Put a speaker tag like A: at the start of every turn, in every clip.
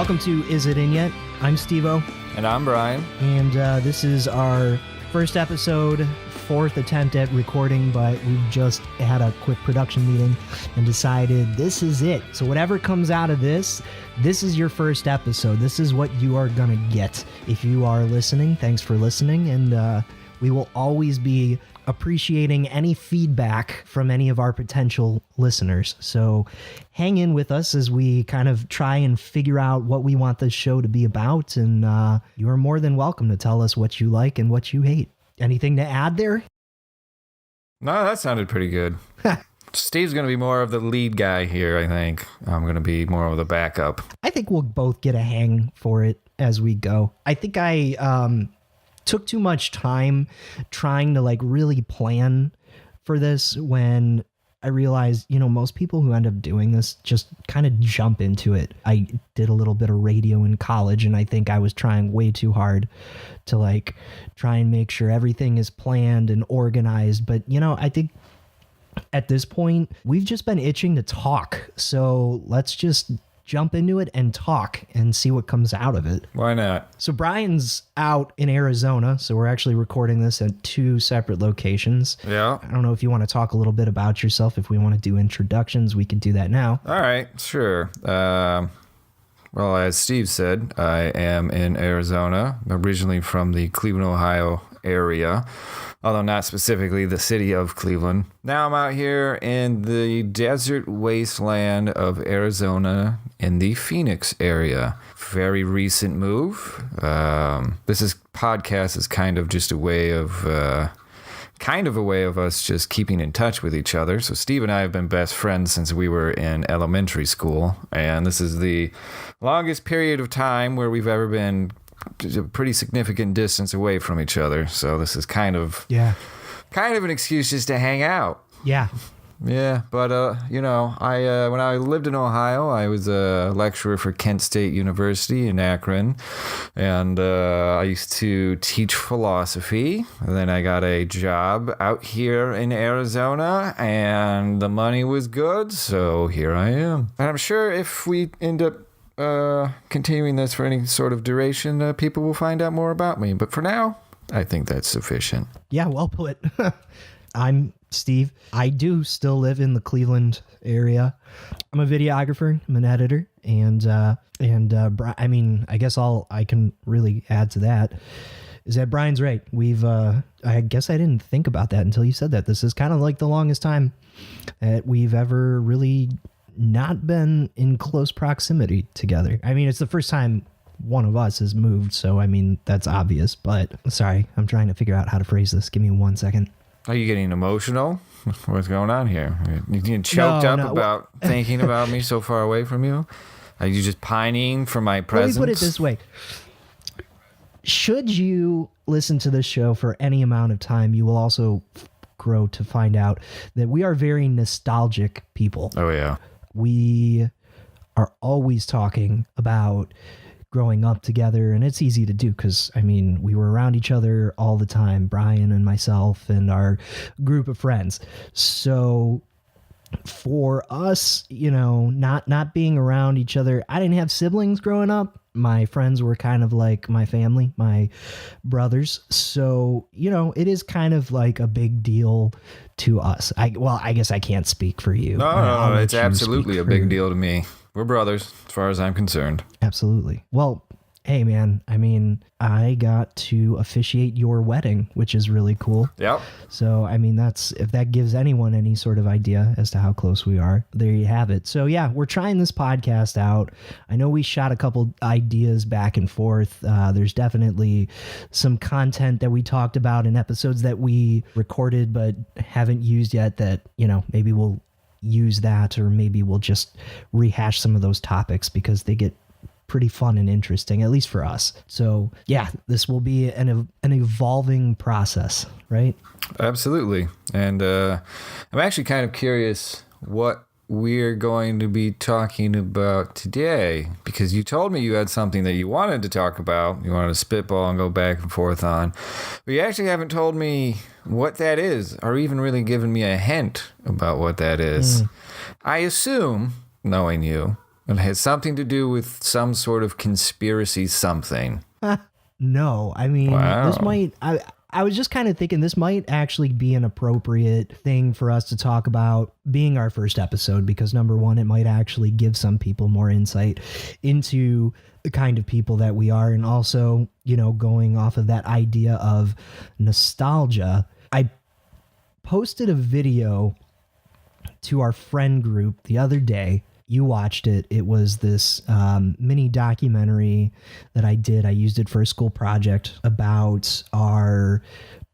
A: Welcome to Is It In Yet? I'm Steve-O.
B: And I'm Brian.
A: And this is our first episode, fourth attempt at recording, but we've just had a quick production meeting and decided this is it. So whatever comes out of this is your first episode. This is what you are going to get. If you are listening, thanks for listening. And we will always be appreciating any feedback from any of our potential listeners. So hang in with us as we kind of try and figure out what we want this show to be about. And you are more than welcome to tell us what you like and what you hate. Anything to add there?
B: No, that sounded pretty good. Steve's going to be more of the lead guy here, I think. I'm going to be more of the backup.
A: I think we'll both get a hang for it as we go. I think I took too much time trying to like really plan for this when I realized, most people who end up doing this just kind of jump into it. I did a little bit of radio in college, and I think I was trying way too hard to like try and make sure everything is planned and organized. But, I think at this point, we've just been itching to talk. So let's just jump into it and talk and see what comes out of it.
B: Why not?
A: So Brian's out in Arizona, so we're actually recording this at two separate locations.
B: Yeah.
A: I don't know if you want to talk a little bit about yourself. If we want to do introductions, we could do that now.
B: All right, sure. Well, as Steve said, I am in Arizona, originally from the Cleveland, Ohio area, although not specifically the city of Cleveland. Now I'm out here in the desert wasteland of Arizona in the Phoenix area. Very recent move. This podcast is kind of just a way of us just keeping in touch with each other. So Steve and I have been best friends since we were in elementary school, and this is the longest period of time where we've ever been a pretty significant distance away from each other. So this is kind of an excuse just to hang out.
A: Yeah.
B: Yeah, but I when I lived in Ohio, I was a lecturer for Kent State University in Akron, and I used to teach philosophy. And then I got a job out here in Arizona, and the money was good, so here I am. And I'm sure if we end up continuing this for any sort of duration, people will find out more about me. But for now, I think that's sufficient.
A: Yeah, well put. I'm Steve. I do still live in the Cleveland area. I'm a videographer. I'm an editor, and I guess all I can really add to that is that Brian's right. I guess I didn't think about that until you said that. This is kind of like the longest time that we've ever really not been in close proximity together. I mean, it's the first time one of us has moved, so I mean, that's obvious, but sorry, I'm trying to figure out how to phrase this. Give me 1 second.
B: Are you getting emotional? What's going on here? You getting choked up about thinking about me so far away from you? Are you just pining for my presence?
A: Let me put it this way. Should you listen to this show for any amount of time, you will also grow to find out that we are very nostalgic people.
B: Oh, yeah.
A: We are always talking about growing up together, and it's easy to do because, I mean, we were around each other all the time, Brian and myself and our group of friends. So for us, not being around each other, I didn't have siblings growing up. My friends were kind of like my family, my brothers. So, it is kind of like a big deal to us. I guess I can't speak for you.
B: No, it's absolutely a big deal to me. We're brothers, as far as I'm concerned.
A: Absolutely. Well, hey, man, I mean, I got to officiate your wedding, which is really cool.
B: Yep.
A: So, I mean, if that gives anyone any sort of idea as to how close we are, there you have it. So, yeah, we're trying this podcast out. I know we shot a couple ideas back and forth. There's definitely some content that we talked about in episodes that we recorded but haven't used yet that, maybe we'll use that, or maybe we'll just rehash some of those topics because they get pretty fun and interesting, at least for us. So yeah, this will be an evolving process, right?
B: Absolutely. And I'm actually kind of curious what we're going to be talking about today, because you told me you had something that you wanted to talk about, you wanted to spitball and go back and forth on, but you actually haven't told me what that is, or even really given me a hint about what that is. I assume, knowing you, It has something to do with some sort of conspiracy something.
A: No, I mean,
B: Wow.
A: this might, I was just kind of thinking this might actually be an appropriate thing for us to talk about being our first episode, because number one, it might actually give some people more insight into the kind of people that we are. And also, you know, going off of that idea of nostalgia, I posted a video to our friend group the other day. You watched it. It was this mini documentary that I did. I used it for a school project about our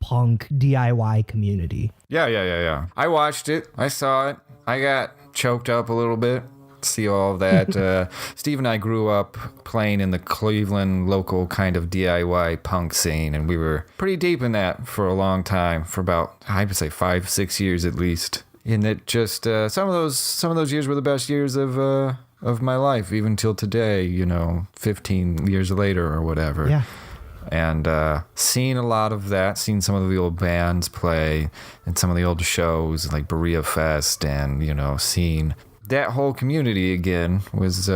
A: punk DIY community.
B: Yeah. I watched it. I saw it. I got choked up a little bit. See all of that. Steve and I grew up playing in the Cleveland local kind of DIY punk scene, and we were pretty deep in that for a long time, for about, I would say 5-6 years at least. And it just some of those years were the best years of my life, even till today. You know, 15 years later or whatever.
A: Yeah.
B: And seeing a lot of that, seeing some of the old bands play and some of the old shows like Berea Fest, and you know, seeing that whole community again was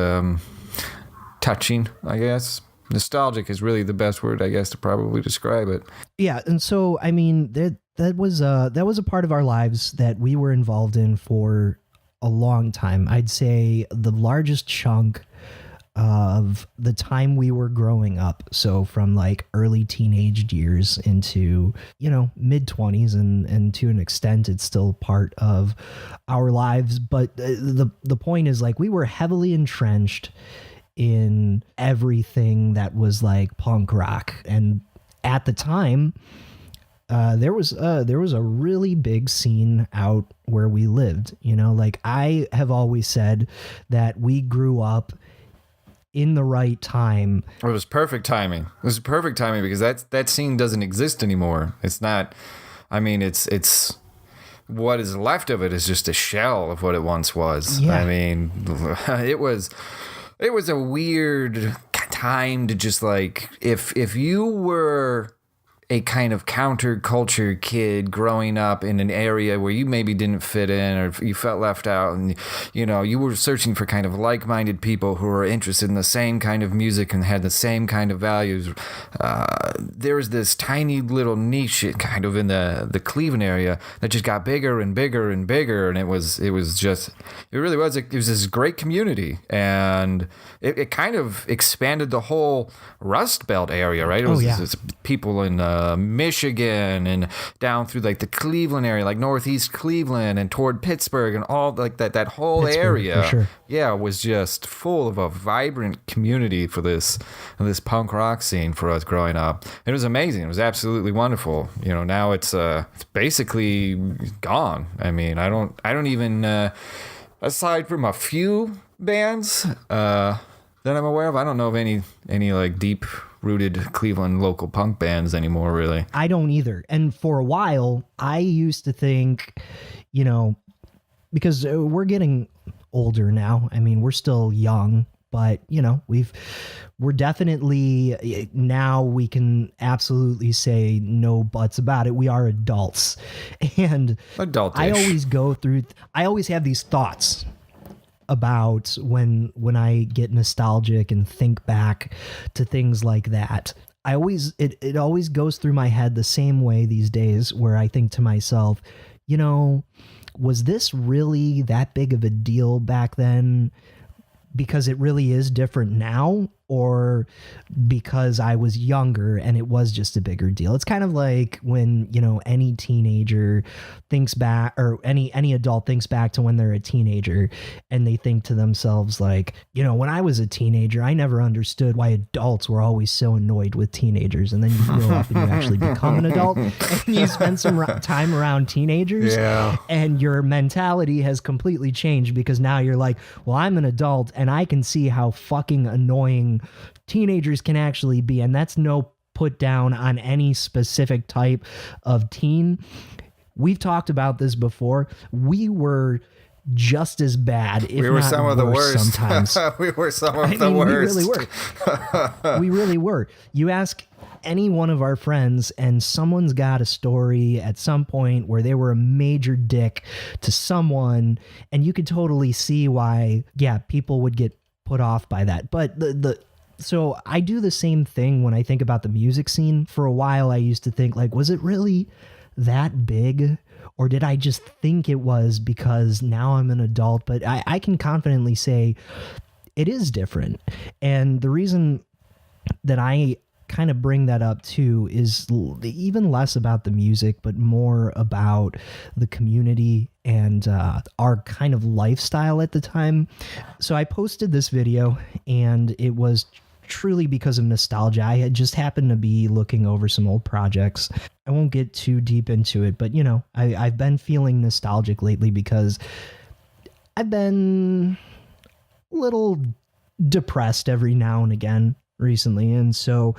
B: touching, I guess. Nostalgic is really the best word, I guess, to probably describe it.
A: Yeah, and so I mean that was a part of our lives that we were involved in for a long time. I'd say the largest chunk of the time we were growing up, so from like early teenage years into, you know, mid 20s, and to an extent it's still part of our lives. But the point is, like, we were heavily entrenched in everything that was like punk rock. And at the time, there was a really big scene out where we lived. You know, like, I have always said that we grew up in the right time.
B: It was perfect timing. It was perfect timing because that scene doesn't exist anymore. It's not. I mean, it's what is left of it is just a shell of what it once was.
A: Yeah.
B: I mean, it was a weird time to just, like, if you were a kind of counterculture kid growing up in an area where you maybe didn't fit in, or you felt left out, and you know, you were searching for kind of like-minded people who were interested in the same kind of music and had the same kind of values. There was this tiny little niche kind of in the Cleveland area that just got bigger and bigger and bigger, and it was this great community, and it kind of expanded the whole Rust Belt area, right? It was it's people in Michigan and down through like the Cleveland area, like northeast Cleveland and toward Pittsburgh, and all like that whole
A: Pittsburgh,
B: area.
A: for sure.
B: Yeah, was just full of a vibrant community for this punk rock scene for us growing up. It was amazing. It was absolutely wonderful. You know, now it's basically gone. I mean, I don't even aside from a few bands that I'm aware of, I don't know of any like deep rooted Cleveland local punk bands anymore, really.
A: I don't either. And for a while, I used to think, you know, because we're getting older now. I mean, we're still young, but you know, we're definitely, now we can absolutely say no buts about it. We are adults. And
B: Adultish.
A: I always have these thoughts about when I get nostalgic and think back to things like that. It always goes through my head the same way these days, where I think to myself, you know, was this really that big of a deal back then because it really is different now, or because I was younger and it was just a bigger deal? It's kind of like when, you know, any teenager thinks back, or any adult thinks back to when they're a teenager and they think to themselves, like, you know, when I was a teenager, I never understood why adults were always so annoyed with teenagers. And then you grow up and you actually become an adult and you spend some time around teenagers, and your mentality has completely changed, because now you're like, well, I'm an adult and I can see how fucking annoying teenagers can actually be. And that's no put down on any specific type of teen. We've talked about this before. We were just as bad, if
B: we were
A: not
B: some of the
A: worse
B: worst.
A: sometimes.
B: We were some of the worst.
A: We really were. We really were. You ask any one of our friends and someone's got a story at some point where they were a major dick to someone, and you could totally see why, yeah, people would get put off by that. But so I do the same thing when I think about the music scene. For a while, I used to think, like, was it really that big? Or did I just think it was because now I'm an adult? But I can confidently say it is different. And the reason that I kind of bring that up too is even less about the music, but more about the community and our kind of lifestyle at the time. So I posted this video, and it was truly because of nostalgia. I had just happened to be looking over some old projects. I won't get too deep into it, but I've been feeling nostalgic lately because I've been a little depressed every now and again recently. And so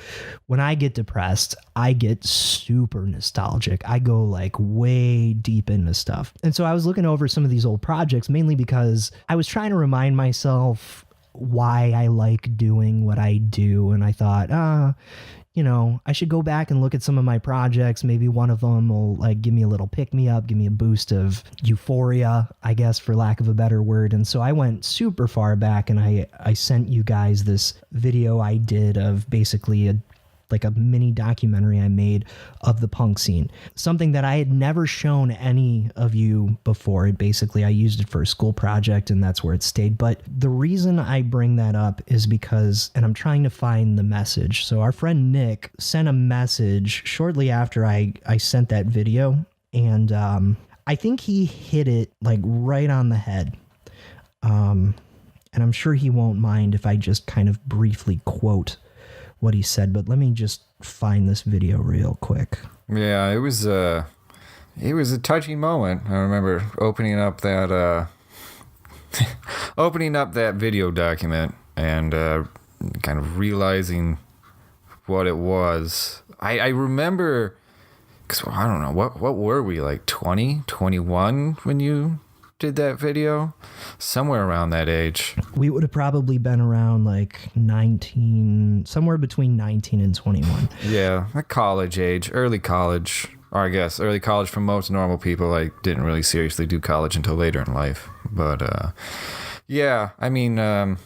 A: when I get depressed, I get super nostalgic. I go like way deep into stuff. And so I was looking over some of these old projects, mainly because I was trying to remind myself why I like doing what I do. And I thought, I should go back and look at some of my projects. Maybe one of them will like give me a little pick me up, give me a boost of euphoria, I guess, for lack of a better word. And so I went super far back, and I sent you guys this video I did of basically a mini documentary I made of the punk scene, something that I had never shown any of you before. Basically, I used it for a school project, and that's where it stayed. But the reason I bring that up is because, and I'm trying to find the message. So our friend Nick sent a message shortly after I sent that video, and I think he hit it like right on the head. And I'm sure he won't mind if I just kind of briefly quote what he said, but let me just find this video real quick.
B: Yeah, it was a touching moment. I remember opening up that video document and kind of realizing what it was. I remember, because I don't know, what were we, like 20, 21 when you did that video? Somewhere around that age.
A: We would have probably been around like 19, somewhere between 19 and 21.
B: Yeah, like college age, early college, or I guess early college for most normal people. I didn't really seriously do college until later in life. But yeah, I mean, I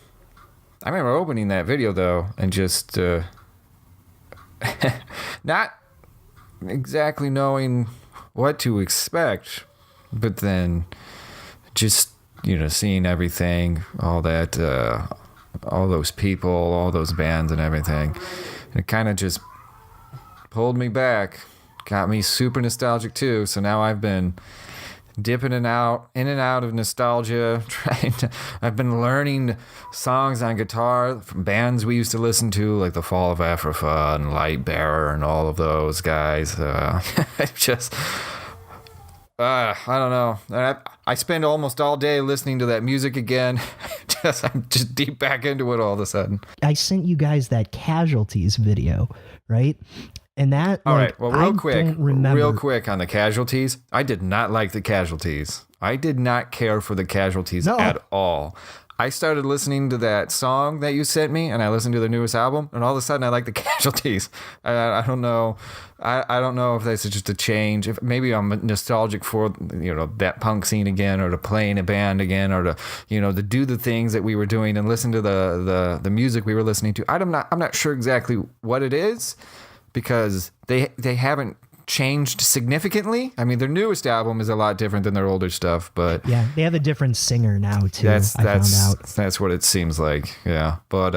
B: remember opening that video though, and just not exactly knowing what to expect, but then just, seeing everything, all that, all those people, all those bands and everything, it kind of just pulled me back, got me super nostalgic too. So now I've been dipping in and out of nostalgia, I've been learning songs on guitar from bands we used to listen to, like The Fall of Africa and Lightbearer and all of those guys. I don't know. I spend almost all day listening to that music again. I'm just deep back into it all of a sudden.
A: I sent you guys that Casualties video, right? And that,
B: all right. Well, real quick on the Casualties. I did not like the Casualties. I did not care for the Casualties at all. I started listening to that song that you sent me, and I listened to their newest album, and all of a sudden I like the Casualties. I don't know. I don't know if that's just a change. If maybe I'm nostalgic for that punk scene again, or to play in a band again, or to to do the things that we were doing and listen to the music we were listening to. I'm not sure exactly what it is, because they haven't changed significantly. I mean, their newest album is a lot different than their older stuff, but
A: yeah, they have a different singer now too. I found out.
B: That's what it seems like. Yeah, but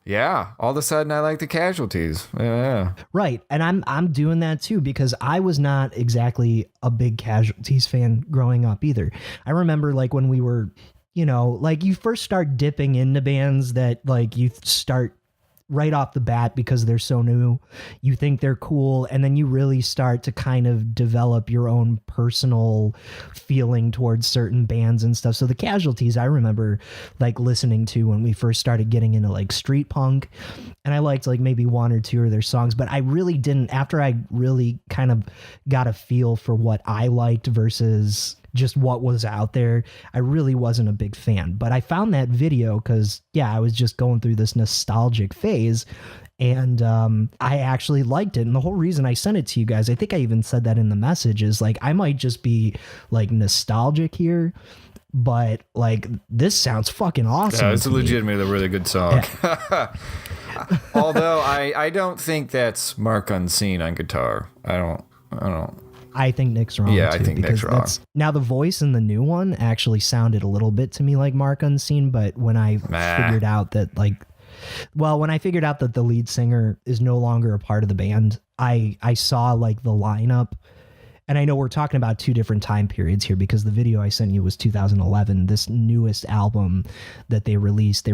B: yeah, all of a sudden I like the Casualties. Yeah,
A: right, and I'm doing that too, because I was not exactly a big Casualties fan growing up either. I remember like when we were, like you first start dipping into bands that like you start right off the bat because they're so new, you think they're cool, and then you really start to kind of develop your own personal feeling towards certain bands and stuff. So the Casualties I remember like listening to when we first started getting into like street punk, and I liked like maybe one or two of their songs, but I really didn't, after I really kind of got a feel for what I liked versus just what was out there, I really wasn't a big fan. But I found that video because I was just going through this nostalgic phase, and I actually liked it. And the whole reason I sent it to you guys, I think I even said that in the message, is like I might just be like nostalgic here, but like this sounds fucking awesome.
B: Yeah, it's
A: to me.
B: legitimately a really good song. Although I don't think that's Mark Unseen on guitar. I don't.
A: I think Nick's wrong.
B: Yeah,
A: too,
B: I think
A: because
B: Nick's wrong.
A: now the voice in the new one actually sounded a little bit to me like Mark Unseen, but when I figured out that when I figured out that the lead singer is no longer a part of the band, I saw like the lineup. And I know we're talking about two different time periods here because the video I sent you was 2011. This newest album that they released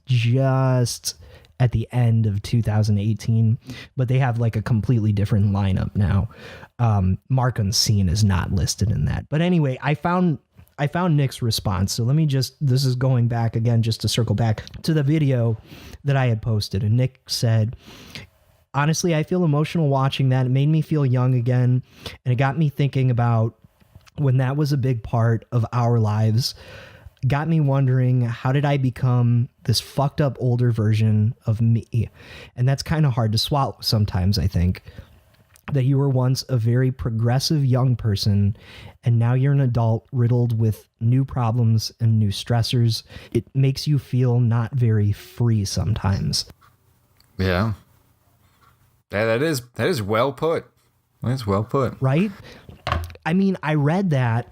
A: just at the end of 2018, but they have like a completely different lineup now. Mark Unseen is not listed in that. But anyway, I found Nick's response. So let me this is going back again, just to circle back to the video that I had posted. And Nick said, honestly, I feel emotional watching that. It made me feel young again. And it got me thinking about when that was a big part of our lives. Got me wondering, how did I become this fucked up older version of me? And that's kind of hard to swallow sometimes, I think. That you were once a very progressive young person, and now you're an adult riddled with new problems and new stressors. It makes you feel not very free sometimes.
B: Yeah. That is well put. That's well put.
A: Right? I mean, I read that.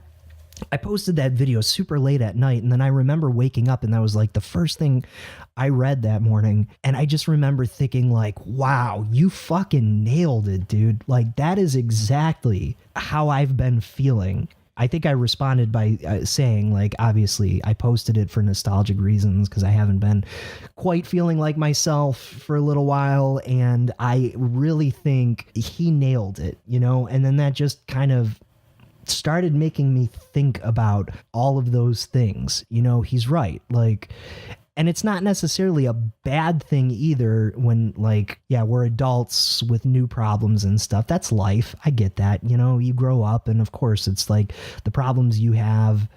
A: I posted that video super late at night, and then I remember waking up, and that was like the first thing I read that morning. And I just remember thinking like, wow, you fucking nailed it, dude. Like, that is exactly how I've been feeling. I think I responded by saying, like, obviously I posted it for nostalgic reasons because I haven't been quite feeling like myself for a little while. And I really think he nailed it, you know? And then that just kind of started making me think about all of those things. You know, he's right. Like, and it's not necessarily a bad thing either when, like, yeah, we're adults with new problems and stuff. That's life. I get that. You know, you grow up, and of course it's like the problems you have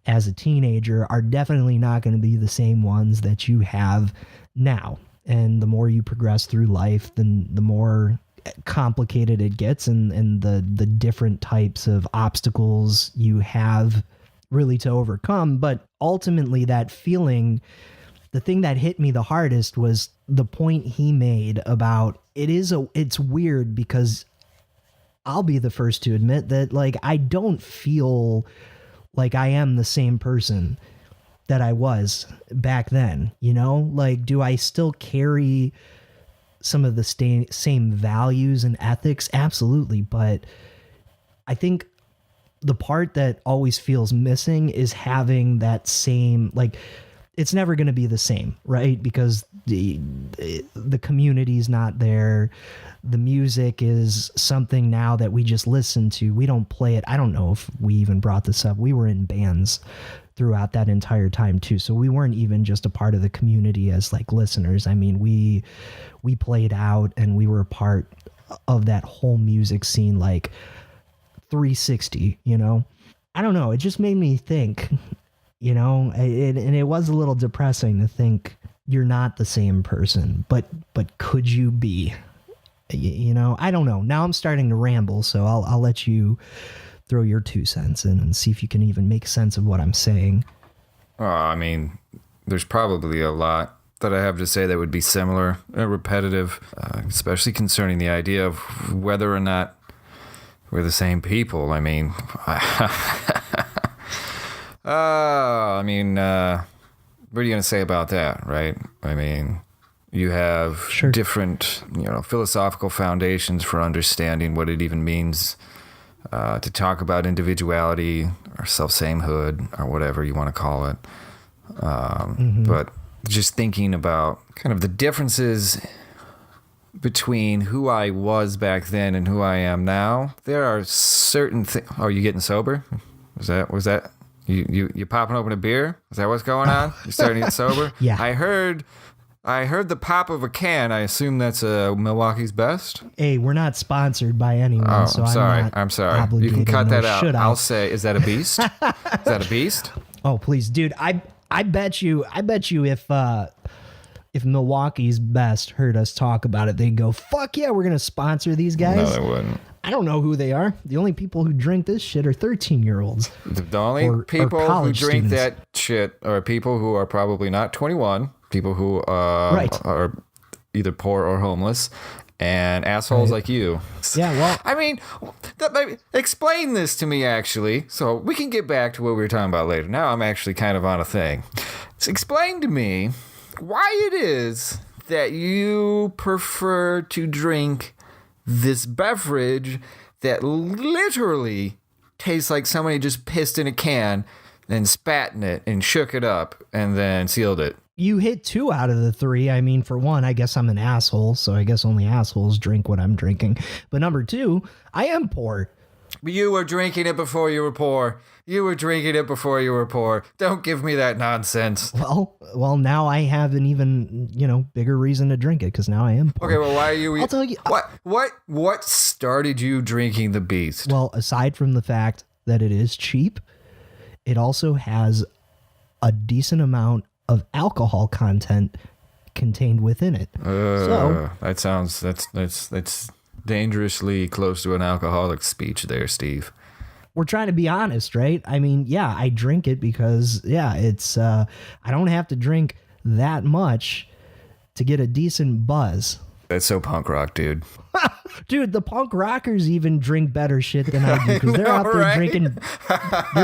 A: as a teenager are definitely not going to be the same ones that you have now. And the more you progress through life, then the more complicated it gets, and the different types of obstacles you have really to overcome. But ultimately, that feeling, the thing that hit me the hardest was the point he made about it's weird because I'll be the first to admit that, like, I don't feel like I am the same person that I was back then, you know? Like, do I still carry some of the same values and ethics? Absolutely. But I think the part that always feels missing is having that same, like, it's never going to be the same, right? Because the community's not there. The music is something now that we just listen to. We don't play it. I don't know if we even brought this up. We were in bands throughout that entire time too. So we weren't even just a part of the community as like listeners. I mean, we played out and we were a part of that whole music scene, like 360, you know? I don't know. It just made me think, you know, and it was a little depressing to think you're not the same person, but could you be, you know? I don't know. Now I'm starting to ramble, so I'll let you throw your 2 cents in and see if you can even make sense of what I'm saying.
B: I mean, there's probably a lot that I have to say that would be similar, repetitive, especially concerning the idea of whether or not we're the same people. I mean, what are you going to say about that, right? I mean, you have different, you know, philosophical foundations for understanding what it even means to talk about individuality or self-samehood or whatever you want to call it. But just thinking about kind of the differences between who I was back then and who I am now, there are certain things. Oh, you getting sober? Was that you popping open a beer? Is that what's going on? You starting to get sober?
A: Yeah.
B: I heard the pop of a can. I assume that's Milwaukee's Best.
A: Hey, we're not sponsored by anyone,
B: Oh,
A: so
B: I'm sorry. You can cut that out. I'll say, is that a beast? Is that a beast?
A: Oh, please, dude. I bet you if Milwaukee's Best heard us talk about it, they'd go, fuck yeah, we're going to sponsor these guys.
B: No, they wouldn't.
A: I don't know who they are. The only people who drink this shit are 13-year-olds.
B: The only
A: or
B: people who
A: college
B: drink
A: students.
B: that shit are people who are probably not 21, people who
A: Right.
B: are either poor or homeless, and assholes like you.
A: Yeah, well,
B: I mean, explain this to me, actually, so we can get back to what we were talking about later. Now I'm actually kind of on a thing. So explain to me why it is that you prefer to drink this beverage that literally tastes like somebody just pissed in a can and spat in it and shook it up and then sealed it.
A: you hit 2 out of the 3. I mean, for one, I guess I'm an asshole, so I guess only assholes drink what I'm drinking. But number 2, I am poor.
B: You were drinking it before you were poor. You were drinking it before you were poor. Don't give me that nonsense.
A: Well, now I have an even, bigger reason to drink it because now I am poor.
B: Okay, well, why are you?
A: I'll tell you.
B: What started you drinking the Beast?
A: Well, aside from the fact that it is cheap, it also has a decent amount of alcohol content contained within it. So
B: that's dangerously close to an alcoholic speech there, Steve.
A: we're trying to be honest, right? I mean, yeah, I drink it because, it's, I don't have to drink that much to get a decent buzz.
B: That's so punk rock, dude.
A: Dude, the punk rockers even drink better shit than I do because they're out there
B: right?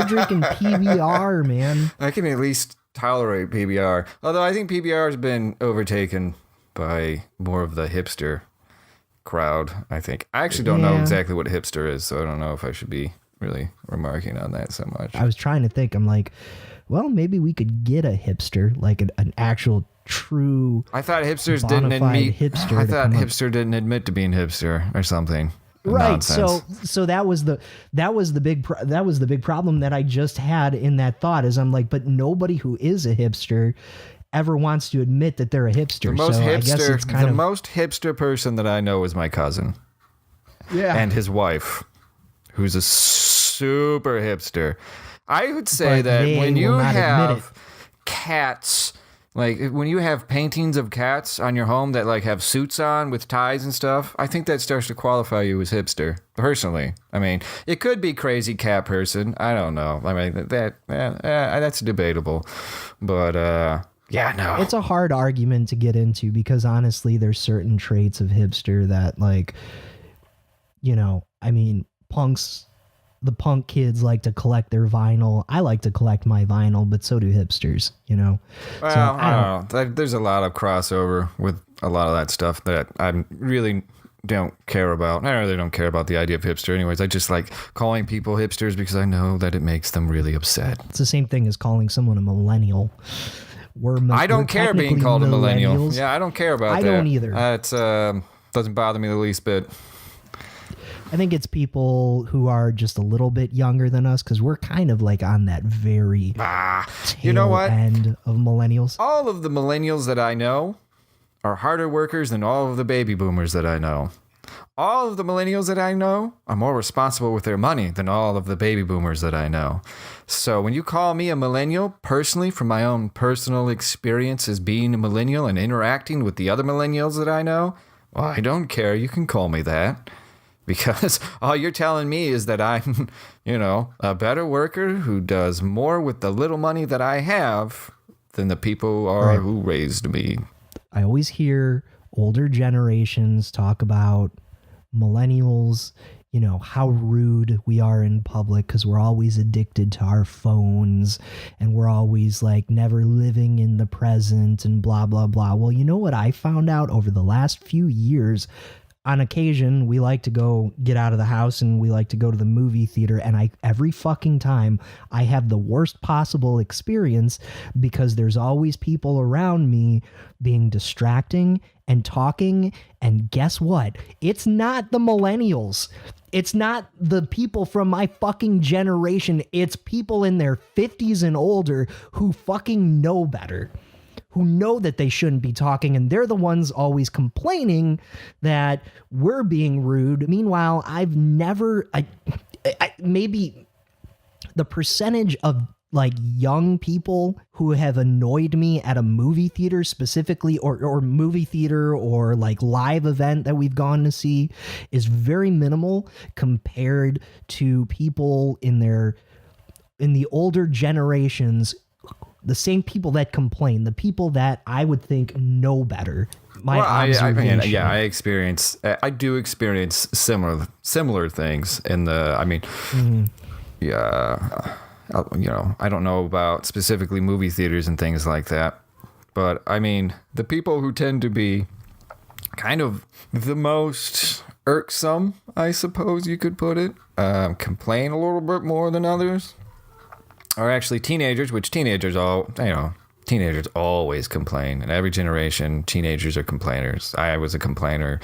A: drinking PBR, man.
B: I can at least tolerate PBR. Although I think PBR has been overtaken by more of the hipster crowd, I think. I actually don't know
A: Yeah.
B: exactly what hipster is, so I don't know if I should be really remarking on that so much.
A: I was trying to think. I'm like, well, maybe we could get a hipster, like an actual true.
B: I thought hipsters
A: bona
B: didn't
A: fide
B: admit.
A: hipster
B: I
A: to
B: thought
A: come up-
B: hipster didn't admit to being hipster or something.
A: Right.
B: Nonsense.
A: So that was the big problem that I just had in that thought is I'm like, but nobody who is a hipster ever wants to admit that they're a hipster.
B: the most
A: so I guess
B: hipster,
A: it's kind
B: the
A: of
B: most hipster person that I know is my cousin.
A: yeah.
B: And his wife, who's a super hipster. I would say
A: But
B: that
A: they
B: when you
A: will not admit
B: have cats, like when you have paintings of cats on your home that like have suits on with ties and stuff, I think that starts to qualify you as hipster. Personally, I mean, it could be crazy cat person. I don't know. I mean that's debatable, but yeah, no.
A: It's a hard argument to get into because honestly, there's certain traits of hipster that like, I mean, the punk kids like to collect their vinyl. I like to collect my vinyl, but so do hipsters,
B: Well,
A: So,
B: I don't know. There's a lot of crossover with a lot of that stuff that I really don't care about. I really don't care about the idea of hipster anyways. I just like calling people hipsters because I know that it makes them really upset.
A: It's the same thing as calling someone a millennial.
B: I don't care being
A: technically
B: called a millennial.
A: millennials.
B: Yeah, I don't care about
A: I
B: that.
A: don't either.
B: It's doesn't bother me the least bit.
A: I think it's people who are just a little bit younger than us because we're kind of like on that very
B: You know
A: tail
B: what?
A: end of millennials.
B: All of the millennials that I know are harder workers than all of the baby boomers that I know. All of the millennials that I know are more responsible with their money than all of the baby boomers that I know. So when you call me a millennial, personally, from my own personal experience as being a millennial and interacting with the other millennials that I know, well, I don't care. You can call me that. Because all you're telling me is that I'm, a better worker who does more with the little money that I have than the people who raised me.
A: I always hear older generations talk about millennials, how rude we are in public because we're always addicted to our phones and we're always like never living in the present and blah, blah, blah. Well, you know what I found out over the last few years? On occasion, we like to go get out of the house and we like to go to the movie theater. And every fucking time I have the worst possible experience because there's always people around me being distracting and talking. And guess what? It's not the millennials. It's not the people from my fucking generation. It's people in their 50s and older who fucking know better, who know that they shouldn't be talking, and they're the ones always complaining that we're being rude. Meanwhile, I've never, maybe the percentage of like young people who have annoyed me at a movie theater specifically, or movie theater or like live event that we've gone to see, is very minimal compared to people in the older generations, the same people that complain, the people that I would think know better.
B: I do experience similar things in the, I don't know about specifically movie theaters and things like that, but I mean, the people who tend to be kind of the most irksome, I suppose you could put it, complain a little bit more than others, are actually teenagers, which teenagers always complain. In every generation, teenagers are complainers. I was a complainer.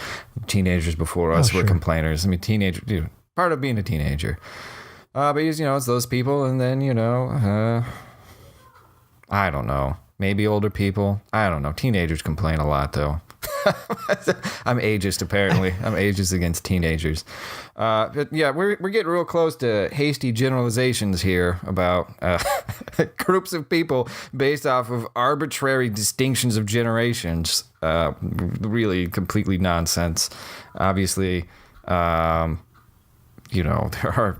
B: Teenagers before us were complainers. I mean, part of being a teenager. But it's those people, and then, I don't know. Maybe older people. I don't know. Teenagers complain a lot, though. I'm ageist, apparently. I'm ageist against teenagers. But yeah, we're getting real close to hasty generalizations here about groups of people based off of arbitrary distinctions of generations. Really completely nonsense. Obviously, there are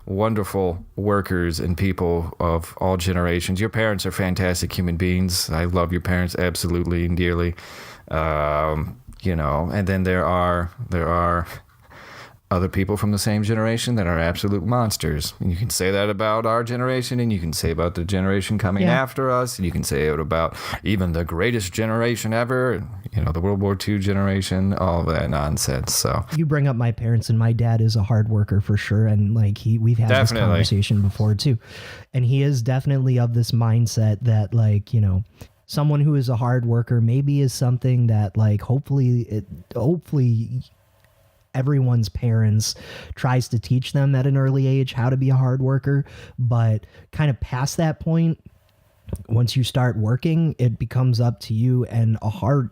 B: wonderful workers and people of all generations. Your parents are fantastic human beings. I love your parents absolutely and dearly. And then there are other people from the same generation that are absolute monsters. And you can say that about our generation, and you can say about the generation coming after us, and you can say it about even the greatest generation ever, the World War II generation, all of that nonsense. So
A: you bring up my parents, and my dad is a hard worker for sure. And like we've had this conversation before too. And he is definitely of this mindset that someone who is a hard worker maybe is something that like hopefully everyone's parents tries to teach them at an early age how to be a hard worker, but kind of past that point, once you start working, it becomes up to you. And a hard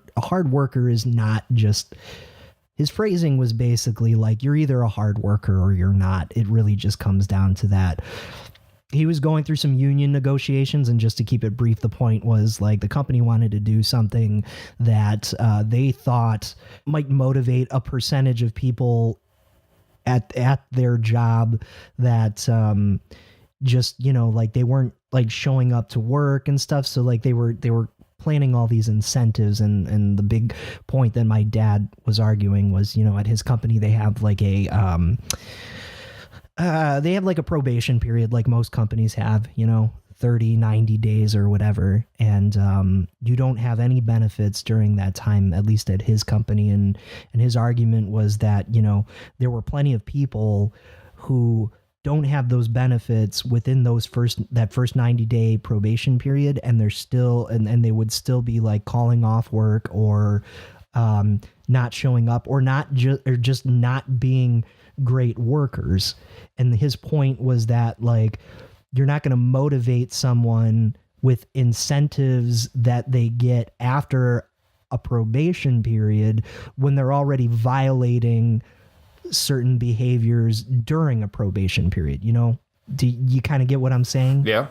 A: worker is not just, his phrasing was basically like, you're either a hard worker or you're not. It really just comes down to that. He was going through some union negotiations, and just to keep it brief, the point was like the company wanted to do something that they thought might motivate a percentage of people at their job that just like they weren't like showing up to work and stuff. So like they were planning all these incentives, and the big point that my dad was arguing was at his company they have like a probation period like most companies have, 30, 90 days or whatever. And you don't have any benefits during that time, at least at his company. And his argument was that, there were plenty of people who don't have those benefits within that first 90-day probation period. And they're still, and they would still be like calling off work or not showing up or just not being great workers. And his point was that like you're not going to motivate someone with incentives that they get after a probation period when they're already violating certain behaviors during a probation period. Do you kind of get what I'm saying?
B: Yeah.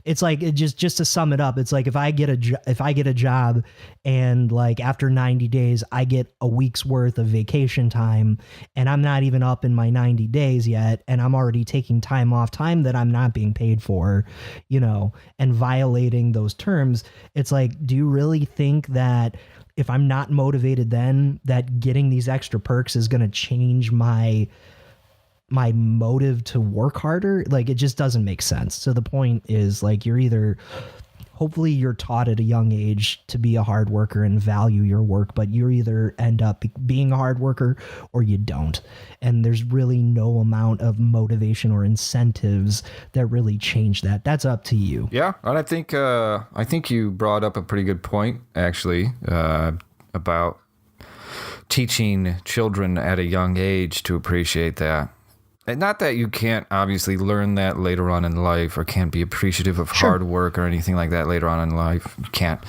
A: It's like it just to sum it up, it's like if I get a job and like after 90 days I get a week's worth of vacation time and I'm not even up in my 90 days yet and I'm already taking time off, time that I'm not being paid for, and violating those terms. It's like, do you really think that if I'm not motivated then that getting these extra perks is going to change my motive to work harder? Like, it just doesn't make sense. So the point is like, hopefully you're taught at a young age to be a hard worker and value your work, but you either end up being a hard worker or you don't. And there's really no amount of motivation or incentives that really change that. That's up to you.
B: Yeah. And I think you brought up a pretty good point actually, about teaching children at a young age to appreciate that. And not that you can't obviously learn that later on in life or can't be appreciative of hard work or anything like that later on in life. You can't.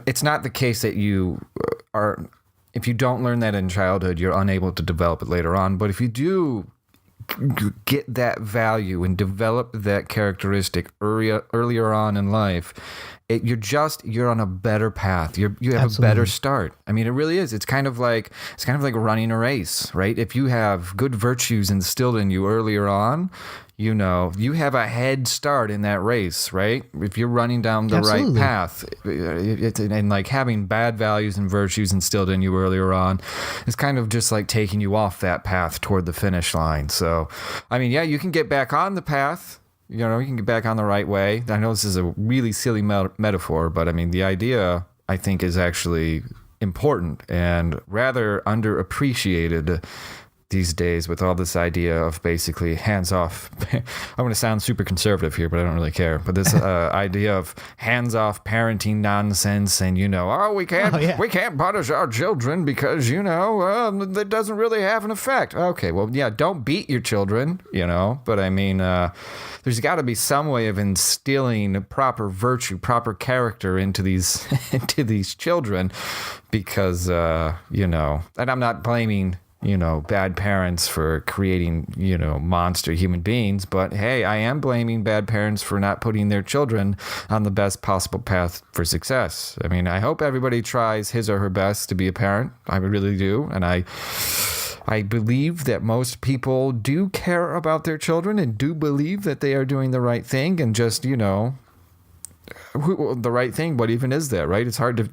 B: It's not the case that you are, if you don't learn that in childhood, you're unable to develop it later on. But if you do get that value and develop that characteristic earlier on in life, you're on a better path. You have
A: Absolutely.
B: a better start. I mean, it really is. It's kind of like running a race, right? If you have good virtues instilled in you earlier on, you have a head start in that race, right? If you're running down the
A: Absolutely.
B: right path, and like having bad values and virtues instilled in you earlier on, it's kind of just like taking you off that path toward the finish line. So, I mean, yeah, you can get back on the path. You can get back on the right way. I know this is a really silly metaphor, but I mean, the idea, I think, is actually important and rather underappreciated these days with all this idea of basically hands-off. I'm going to sound super conservative here, but I don't really care. But this idea of hands-off parenting nonsense, and we can't punish our children because that doesn't really have an effect. Okay, well, yeah, don't beat your children, But I mean, there's got to be some way of instilling proper virtue, proper character into these children, because and I'm not blaming bad parents for creating, monster human beings. But hey, I am blaming bad parents for not putting their children on the best possible path for success. I mean, I hope everybody tries his or her best to be a parent. I really do. And I believe that most people do care about their children and do believe that they are doing the right thing, and just, the right thing. What even is that, right? It's hard to,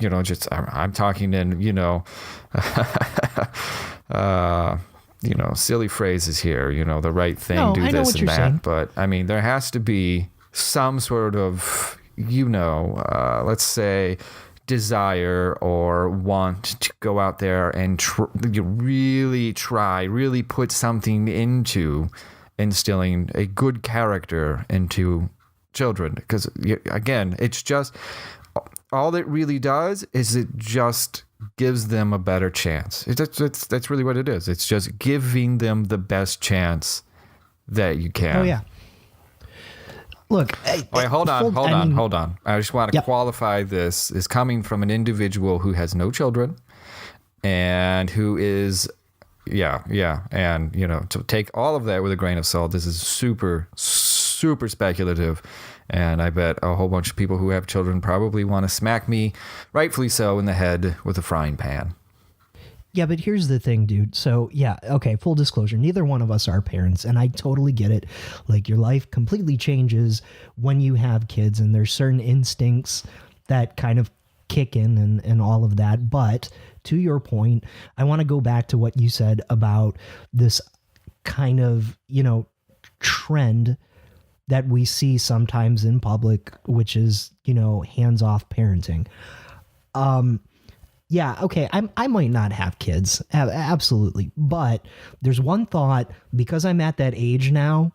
B: I'm talking in, silly phrases here, the right thing,
A: No,
B: do
A: I know
B: this
A: what
B: and
A: you're
B: that.
A: saying.
B: But I mean, there has to be some sort of, let's say, desire or want to go out there and really put something into instilling a good character into children. Because again, it's just, all it really does is it just gives them a better chance. That's really what it is. It's just giving them the best chance that you can.
A: Oh yeah. Look.
B: Wait, hold on. I just want to
A: Yep.
B: qualify this as coming from an individual who has no children and who is, and to take all of that with a grain of salt. This is super, super speculative. And I bet a whole bunch of people who have children probably want to smack me, rightfully so, in the head with a frying pan.
A: Yeah, but here's the thing, dude. So, yeah, okay, full disclosure. Neither one of us are parents, and I totally get it. Like, your life completely changes when you have kids, and there's certain instincts that kind of kick in and all of that. But to your point, I want to go back to what you said about this kind of, trend that we see sometimes in public, which is, hands-off parenting. Yeah, okay, I might not have kids, absolutely. But there's one thought, because I'm at that age now,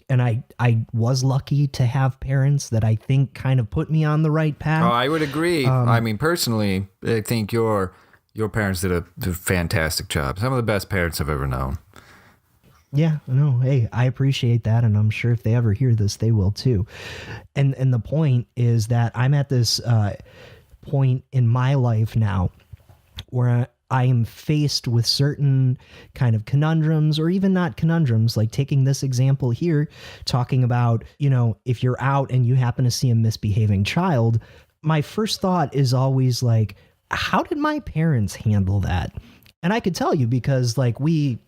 A: and I was lucky to have parents that I think kind of put me on the right path.
B: Oh, I would agree. I mean, personally, I think your parents did a fantastic job. Some of the best parents I've ever known.
A: Yeah, no, hey, I appreciate that, and I'm sure if they ever hear this, they will too. And the point is that I'm at this point in my life now where I am faced with certain kind of conundrums, or even not conundrums, like taking this example here, talking about, if you're out and you happen to see a misbehaving child, my first thought is always like, how did my parents handle that? And I could tell you, because like we've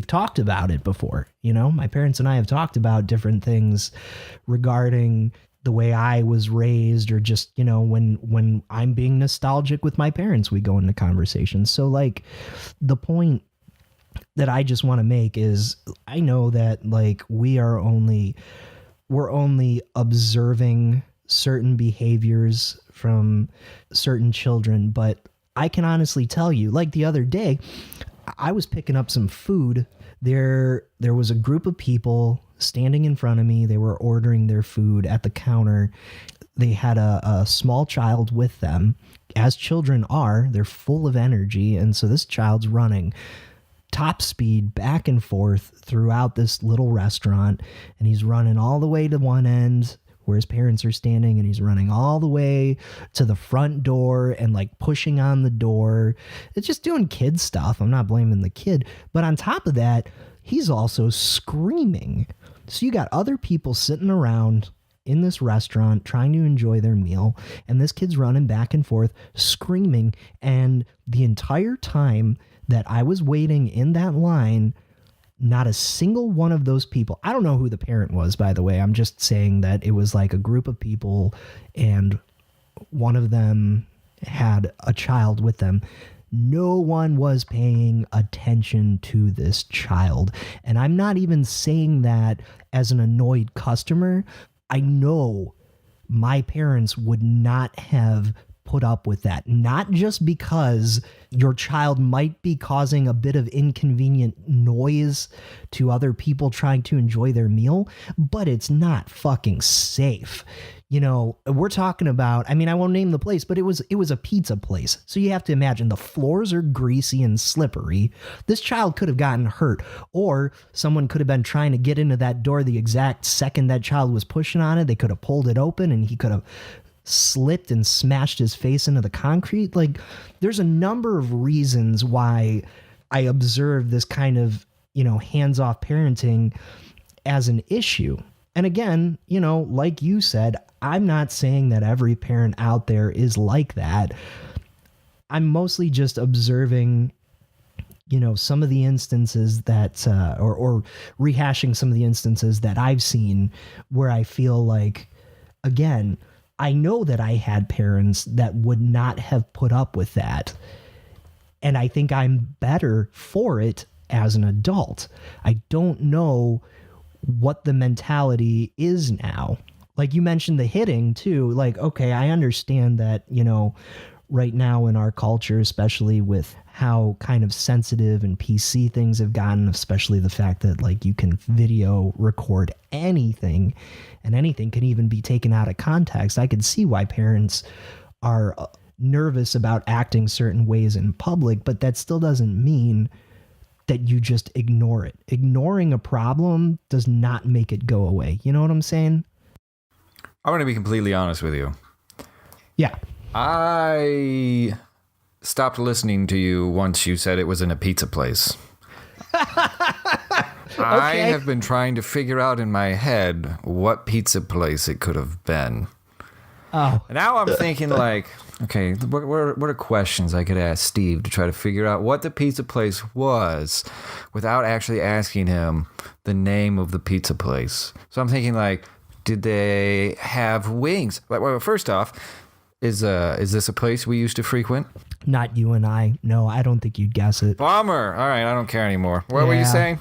A: talked about it before, my parents and I have talked about different things regarding the way I was raised, or just, when I'm being nostalgic with my parents, we go into conversations. So like, the point that I just want to make is, I know that like we're only observing certain behaviors from certain children, but I can honestly tell you, like the other day, I was picking up some food. There was a group of people standing in front of me. They were ordering their food at the counter. They had a small child with them. As children are, they're full of energy. And so this child's running top speed back and forth throughout this little restaurant. And he's running all the way to one end where his parents are standing, and he's running all the way to the front door and like pushing on the door. It's just doing kid stuff. I'm not blaming the kid. But on top of that, he's also screaming. So you got other people sitting around in this restaurant trying to enjoy their meal, and this kid's running back and forth screaming. And the entire time that I was waiting in that line, not a single one of those people, I don't know who the parent was, by the way, I'm just saying that it was like a group of people and one of them had a child with them. No one was paying attention to this child. And I'm not even saying that as an annoyed customer. I know my parents would not have put up with that. Not just because your child might be causing a bit of inconvenient noise to other people trying to enjoy their meal, but it's not fucking safe. You know, we're talking about, I mean, I won't name the place, but it was a pizza place. So you have to imagine the floors are greasy and slippery. This child could have gotten hurt, or someone could have been trying to get into that door the exact second that child was pushing on it. They could have pulled it open and he could have slipped and smashed his face into the concrete. Like, there's a number of reasons why I observe this kind of, you know, hands-off parenting as an issue. And again, you know, like you said, I'm not saying that every parent out there is like that. I'm mostly just observing, you know, some of the instances that, or rehashing some of the instances that I've seen where I feel like, again, I know that I had parents that would not have put up with that. And I think I'm better for it as an adult. I don't know what the mentality is now. Like you mentioned the hitting too. Like, okay, I understand that, you know, right now in our culture, especially with how kind of sensitive and PC things have gotten, especially the fact that like you can video record anything and anything can even be taken out of context. I can see why parents are nervous about acting certain ways in public, but that still doesn't mean that you just ignore it. Ignoring a problem does not make it go away. You know what I'm saying?
B: I'm going to be completely honest with you.
A: Yeah.
B: I stopped listening to you once you said it was in a pizza place. I have been trying to figure out in my head what pizza place it could have been.
A: Oh.
B: Now I'm thinking like, okay, what are questions I could ask Steve to try to figure out what the pizza place was without actually asking him the name of the pizza place? So I'm thinking like, did they have wings? Well, first off, is this a place we used to frequent?
A: Not you and I. No, I don't think you'd guess it.
B: Bummer. All right, I don't care anymore. What were you saying?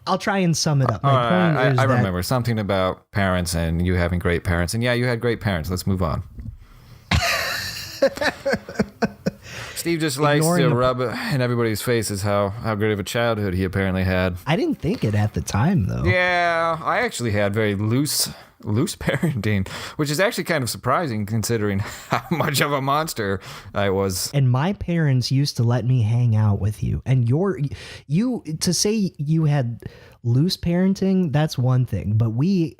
A: I'll try and sum it up. My point is
B: I remember something about parents and you having great parents. And yeah, you had great parents. Let's move on. Steve just likes to rub in everybody's faces how great of a childhood he apparently had.
A: I didn't think it at the time, though.
B: Yeah, I actually had very loose parenting, which is actually kind of surprising considering how much of a monster I was.
A: And my parents used to let me hang out with you. And you to say you had loose parenting, that's one thing. But we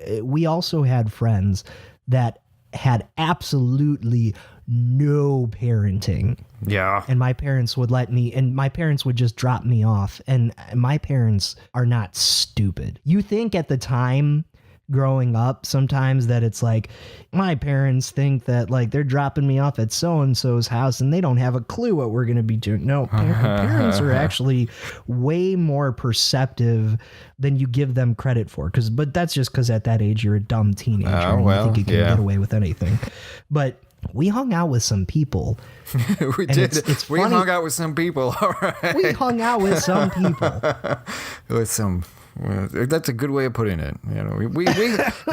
A: also had friends that had absolutely no parenting.
B: Yeah.
A: And my parents would just drop me off. And my parents are not stupid. You think at the time growing up sometimes that it's like my parents think that like they're dropping me off at so-and-so's house and they don't have a clue what we're going to be doing. No, parents are actually way more perceptive than you give them credit for. But that's just because at that age you're a dumb teenager and you think you can get away with anything. But we hung out with some people.
B: We did. We hung out with some people. All right.
A: We hung out with some people.
B: With some. That's a good way of putting it. You know,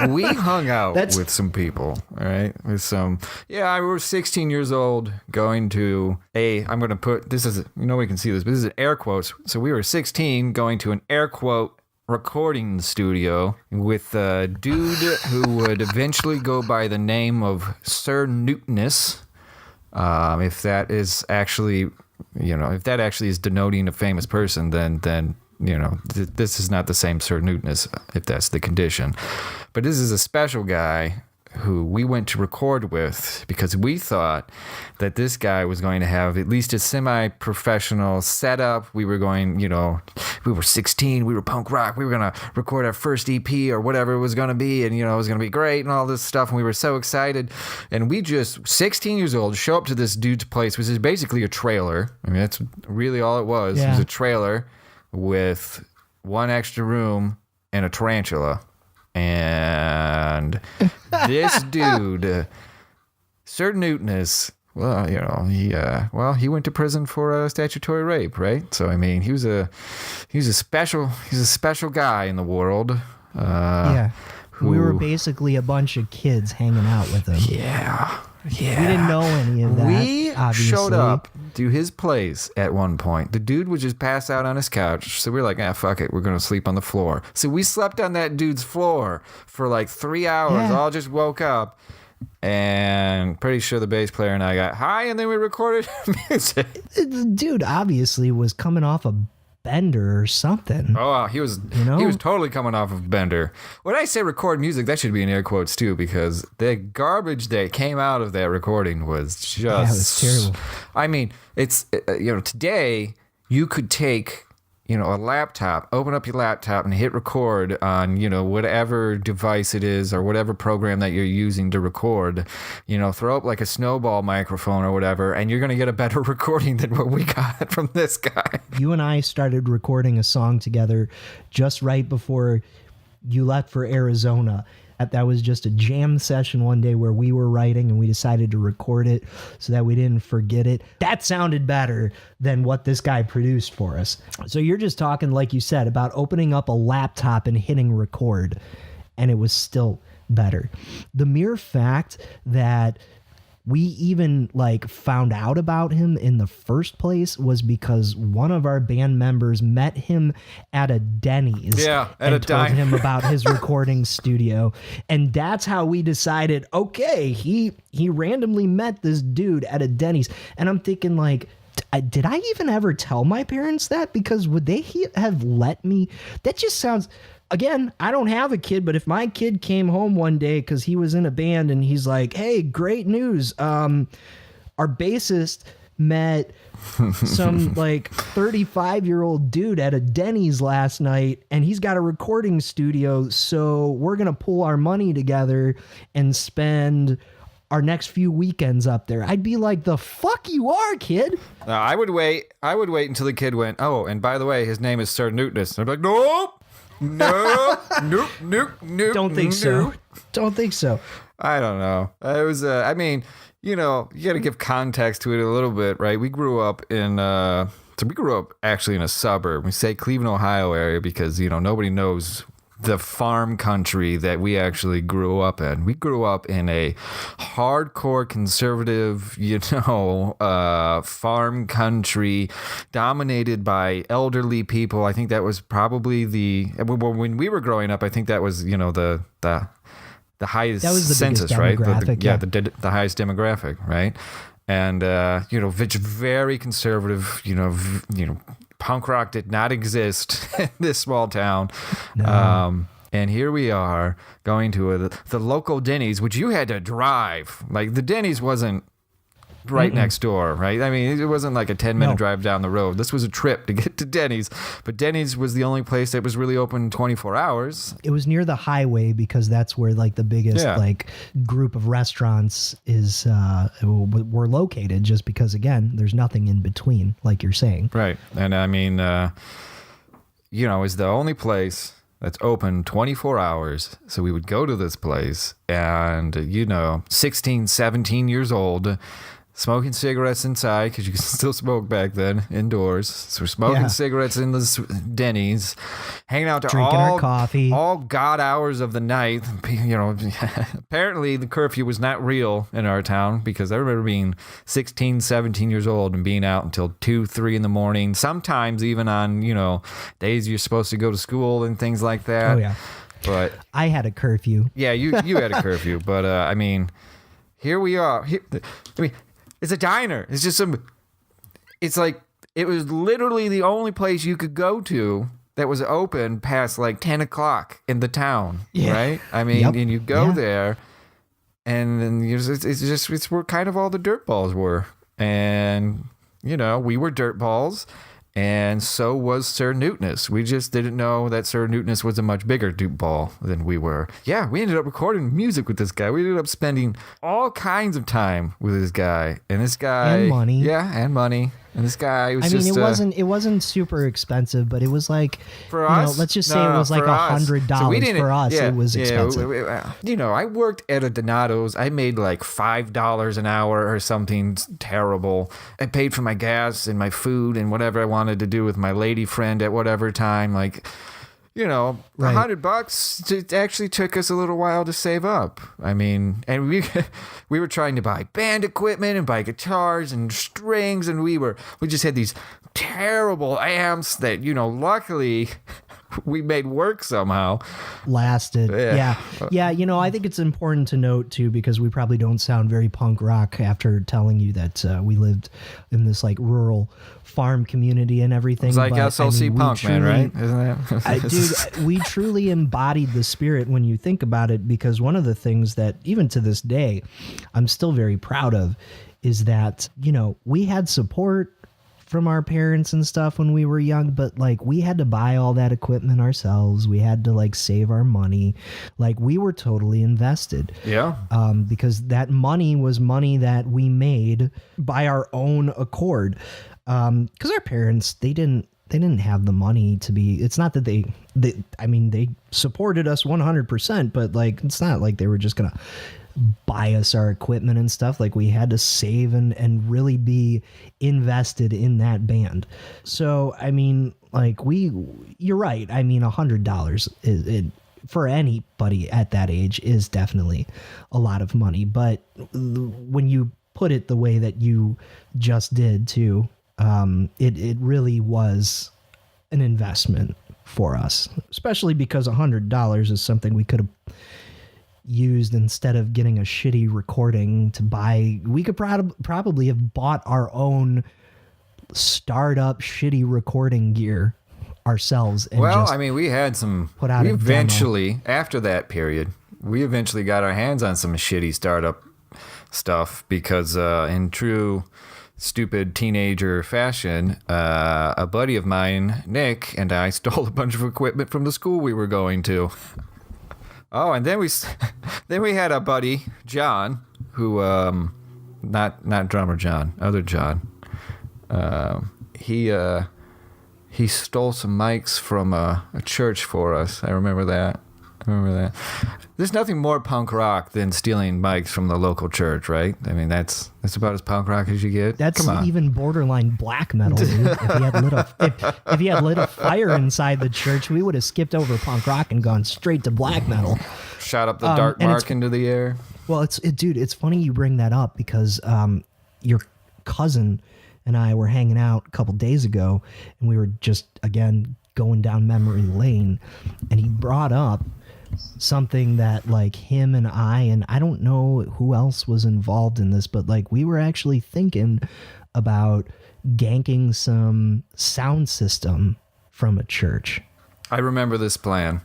B: we hung out with some people. All right, with some. Yeah, I was 16 years old, going to I'm going to put this as we can see this, but this is air quotes. So we were 16, going to an air quote recording studio with a dude who would eventually go by the name of Sir Newtonus. If that is actually, is denoting a famous person, then. This is not the same Sir Newtonus, if that's the condition. But this is a special guy who we went to record with because we thought that this guy was going to have at least a semi-professional setup. We were going, we were 16, we were punk rock, we were going to record our first EP or whatever it was going to be, and, it was going to be great and all this stuff, and we were so excited. And we just, 16 years old, show up to this dude's place, which is basically a trailer. I mean, that's really all it was.
A: Yeah.
B: It was a trailer with one extra room and a tarantula. And this dude, Sir Newtonus, well, he went to prison for statutory rape, right? So I mean, he's a special guy in the world.
A: We were basically a bunch of kids hanging out with him.
B: Yeah.
A: We didn't know any of that.
B: We
A: obviously.
B: showed up to his place at one point. The dude would just pass out on his couch. So we were like, fuck it. We're going to sleep on the floor. So we slept on that dude's floor for like 3 hours.
A: Yeah.
B: All just woke up. And pretty sure the bass player and I got high, and then we recorded music.
A: The dude obviously was coming off a bender or something.
B: Oh, he was totally coming off of Bender. When I say record music, that should be in air quotes too, because the garbage that came out of that recording was just...
A: Yeah, it was terrible.
B: I mean, it's, today you could take, a laptop, open up your laptop and hit record on, whatever device it is or whatever program that you're using to record, throw up like a snowball microphone or whatever, and you're going to get a better recording than what we got from this guy.
A: You and I started recording a song together just right before you left for Arizona. That was just a jam session one day where we were writing and we decided to record it so that we didn't forget it. That sounded better than what this guy produced for us. So you're just talking, like you said, about opening up a laptop and hitting record, and it was still better. The mere fact that we even found out about him in the first place was because one of our band members met him at a Denny's.
B: Yeah,
A: and told him about his recording studio. And that's how we decided, okay, he randomly met this dude at a Denny's. And I'm thinking did I even ever tell my parents that? Because would they have let me? That just sounds... Again, I don't have a kid, but if my kid came home one day because he was in a band and he's like, hey, great news. Our bassist met some 35-year-old dude at a Denny's last night and he's got a recording studio. So we're going to pull our money together and spend our next few weekends up there. I'd be like, the fuck you are, kid.
B: I would wait until the kid went, oh, and by the way, his name is Sir Newtonus. I'd be like, nope. Nope.
A: Don't think so.
B: I don't know. It was, you got to give context to it a little bit, right? We grew up actually in a suburb. We say Cleveland, Ohio area because, nobody knows the farm country that we actually grew up in. We grew up in a hardcore conservative, farm country dominated by elderly people. I think that was probably when we were growing up, I think that was, the highest census, right? The highest demographic, right? And, very conservative, punk rock did not exist in this small town.
A: No.
B: And here we are going to the local Denny's, which you had to drive. The Denny's wasn't right next door, right? I mean, it wasn't like a 10-minute drive down the road. This was a trip to get to Denny's. But Denny's was the only place that was really open 24 hours.
A: It was near the highway because that's where the biggest group of restaurants were located, just because, again, there's nothing in between, like you're saying.
B: Right. And I mean, it's the only place that's open 24 hours. So we would go to this place and, 16, 17 years old, smoking cigarettes inside because you could still smoke back then indoors. So we're smoking cigarettes in the Denny's, hanging out to
A: drinking our coffee,
B: all god hours of the night. Apparently the curfew was not real in our town because I remember being 16, 17 years old and being out until 2, 3 in the morning. Sometimes even on, days you're supposed to go to school and things like that.
A: Oh yeah.
B: But
A: I had a curfew.
B: Yeah, you had a curfew, but here we are. It's a diner. It's just it was literally the only place you could go to that was open past 10 o'clock in the town, right? I mean, and you go there And then it's where kind of all the dirt balls were. And, we were dirt balls. And so was Sir Newtness. We just didn't know that Sir Newtness was a much bigger dirt ball than we were. Yeah, we ended up recording music with this guy. We ended up spending all kinds of time with this guy. And this guy...
A: And money.
B: Yeah, and money. And this guy was
A: it wasn't super expensive, but it was like,
B: for us,
A: let's just say it was like $100 for us. It was expensive.
B: I worked at a Donato's. I made like $5 an hour or something terrible. I paid for my gas and my food and whatever I wanted to do with my lady friend at whatever time. Like,
A: right.
B: $100 it actually took us a little while to save up. I mean, and we were trying to buy band equipment and buy guitars and strings, and we just had these terrible amps that, luckily we made work somehow.
A: Lasted. Yeah. I think it's important to note too, because we probably don't sound very punk rock after telling you that we lived in this like rural farm community and everything.
B: It's like SLC punk, man, right? Isn't that?
A: Dude, we truly embodied the spirit when you think about it, because one of the things that even to this day I'm still very proud of is that, we had support from our parents and stuff when we were young, but like we had to buy all that equipment ourselves. We had to like save our money. Like we were totally invested.
B: Yeah.
A: Because that money was money that we made by our own accord. Because our parents, they didn't have the money to be, it's not that they supported us 100%, but like, it's not like they were just going to buy us our equipment and stuff. Like we had to save and really be invested in that band. So, I mean, like you're right. I mean, $100 is for anybody at that age is definitely a lot of money. But when you put it the way that you just did too, it really was an investment for us, especially because $100 is something we could have used instead of getting a shitty recording to buy. We could probably have bought our own startup shitty recording gear ourselves. And
B: we had some. After that period, we eventually got our hands on some shitty startup stuff because, in true stupid teenager fashion, a buddy of mine, Nick, and I stole a bunch of equipment from the school we were going to. Oh, and then we had a buddy, John, who not drummer John, other John. He stole some mics from a church for us. I remember that. There's nothing more punk rock than stealing mics from the local church, right? I mean, that's about as punk rock as you get.
A: That's even borderline black metal, dude. If he had lit a fire inside the church, we would have skipped over punk rock and gone straight to black metal.
B: Shot up the dark mark into the air.
A: Well, it's funny you bring that up because your cousin and I were hanging out a couple days ago, and we were just again going down memory lane, and he brought up something that like him and I don't know who else was involved in this, but like we were actually thinking about ganking some sound system from a church.
B: I remember this plan.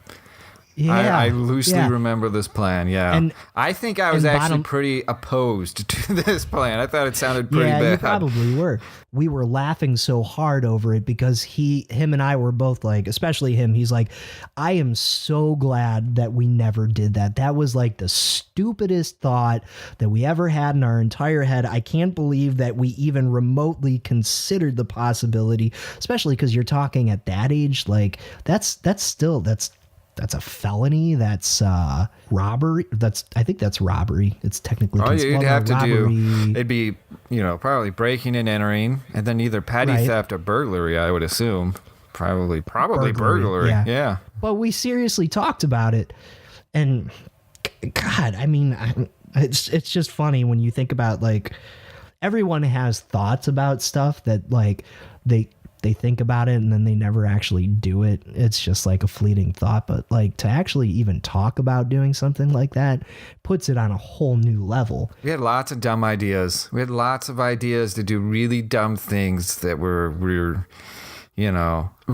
A: Yeah,
B: I loosely remember this plan. Yeah,
A: and
B: I think I was actually pretty opposed to this plan. I thought it sounded pretty bad.
A: Yeah, you probably were. We were laughing so hard over it because him and I were both like, especially him. He's like, I am so glad that we never did that. That was like the stupidest thought that we ever had in our entire head. I can't believe that we even remotely considered the possibility, especially because you're talking at that age. Like that's a felony. That's robbery. I think that's robbery. It's technically.
B: Oh, you'd have to do. It'd be, probably breaking and entering, and then either petty theft or burglary. I would assume. Probably burglary. Yeah.
A: But we seriously talked about it, and God, I mean, it's just funny when you think about like everyone has thoughts about stuff that like they think about it and then they never actually do it. It's just like a fleeting thought. But like to actually even talk about doing something like that puts it on a whole new level.
B: We had lots of dumb ideas. We had lots of ideas to do really dumb things that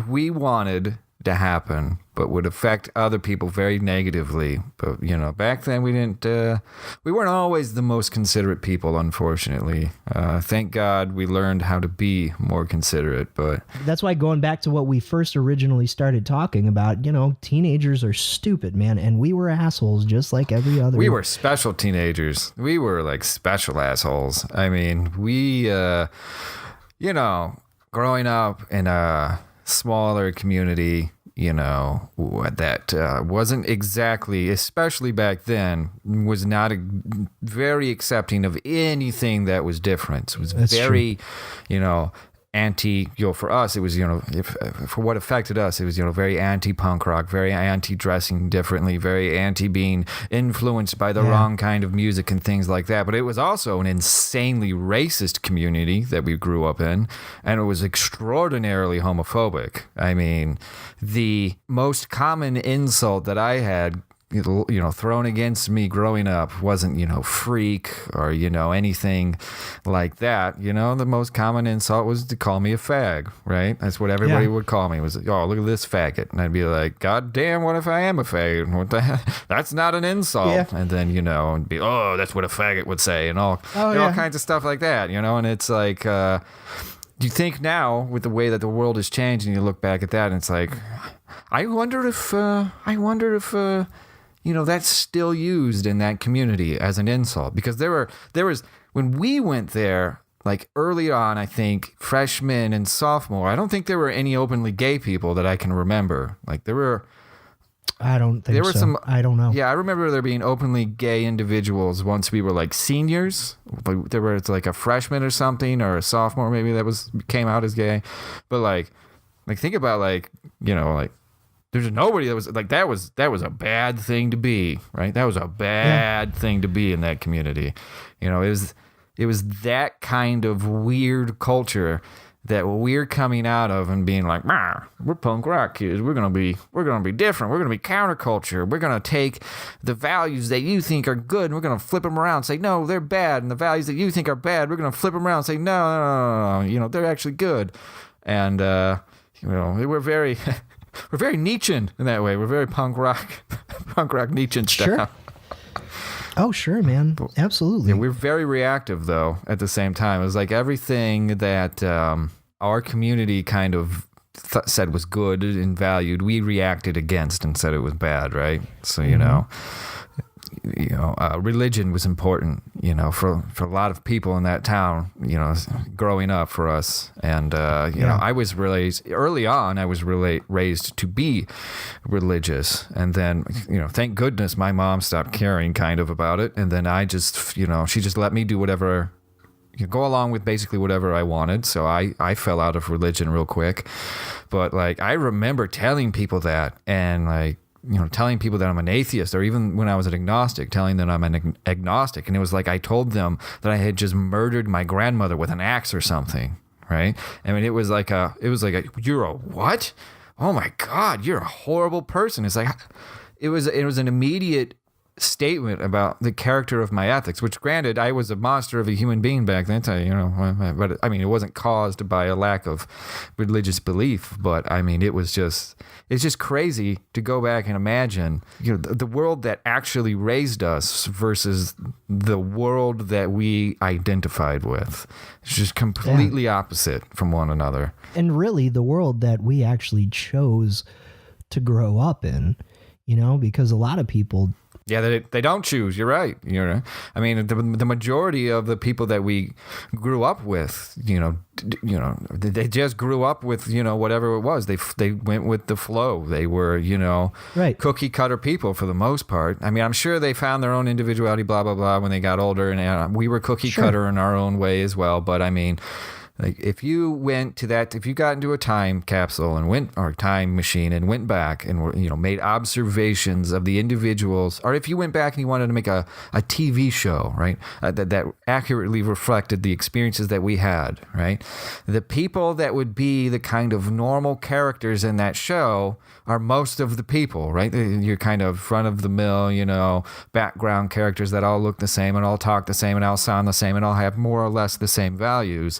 B: we wanted to happen but would affect other people very negatively. But back then we weren't always the most considerate people, unfortunately. Thank God we learned how to be more considerate. But
A: that's why, going back to what we first originally started talking about, teenagers are stupid, man, and we were assholes just like every other.
B: We were special teenagers. We were like special assholes. I mean, we growing up in a smaller community, that wasn't exactly, especially back then, was not very accepting of anything that was different. It was
A: That's
B: very, anti, for us, it was, for what affected us, it was, very anti-punk rock, very anti-dressing differently, very anti-being influenced by the wrong kind of music and things like that. But it was also an insanely racist community that we grew up in, and it was extraordinarily homophobic. I mean, the most common insult that I had thrown against me growing up wasn't, freak or, anything like that. The most common insult was to call me a fag, right? That's what everybody would call me. It was, oh, look at this faggot. And I'd be like, God damn, what if I am a faggot? What the hell? That's not an insult. Yeah. And then, it'd be, oh, that's what a faggot would say, and all kinds of stuff like that, and it's like, you think now with the way that the world has changed and you look back at that and it's like, I wonder if that's still used in that community as an insult, because there was when we went there, like early on, I think freshman and sophomore, I don't think there were any openly gay people that I can remember. Like there were.
A: I don't think
B: there were
A: so.
B: some.
A: I don't know.
B: Yeah, I remember there being openly gay individuals once we were like seniors. Like there was like a freshman or something, or a sophomore maybe that came out as gay. But like think about like there's nobody that was like that was a bad thing to be, right? That was a bad thing to be in that community. It was that kind of weird culture that we're coming out of and being like, we're punk rock kids. We're gonna be different. We're gonna be counterculture. We're gonna take the values that you think are good and we're gonna flip them around and say, no, they're bad. And the values that you think are bad, we're gonna flip them around and say, no, they're actually good. And we're very we're very Nietzschean in that way. We're very punk rock Nietzschean style.
A: Sure. Oh, sure, man. Absolutely.
B: Yeah, we're very reactive, though, at the same time. It was like everything that our community kind of said was good and valued, we reacted against and said it was bad, right? So, religion was important, for a lot of people in that town, growing up for us. And, I was raised early on, raised to be religious. And then, thank goodness my mom stopped caring kind of about it. And then I just, she just let me do whatever, go along with basically whatever I wanted. So I fell out of religion real quick. But like, I remember telling people that and like, telling people that I'm an atheist, or even when I was an agnostic, telling them I'm an agnostic. And it was like I told them that I had just murdered my grandmother with an axe or something, right? I mean, it was like you're a what? Oh my God, you're a horrible person. It's like, it was an immediate statement about the character of my ethics, which granted, I was a monster of a human being back then, but I mean, it wasn't caused by a lack of religious belief, but I mean, it's just crazy to go back and imagine, the world that actually raised us versus the world that we identified with. It's just completely opposite from one another. And
A: really the world that we actually chose to grow up in, because a lot of people,
B: yeah, they don't choose. You're right. I mean, the majority of the people that we grew up with, they just grew up with, whatever it was. They went with the flow. They were,
A: right,
B: cookie cutter people for the most part. I mean, I'm sure they found their own individuality, blah, blah, blah, when they got older. And we were cookie cutter in our own way as well. But I mean, like if you got into a time capsule or time machine and went back and made observations of the individuals, or if you went back and you wanted to make a TV show, right, that accurately reflected the experiences that we had, right, the people that would be the kind of normal characters in that show are most of the people, right? You're kind of front of the mill, background characters that all look the same and all talk the same and all sound the same and all have more or less the same values.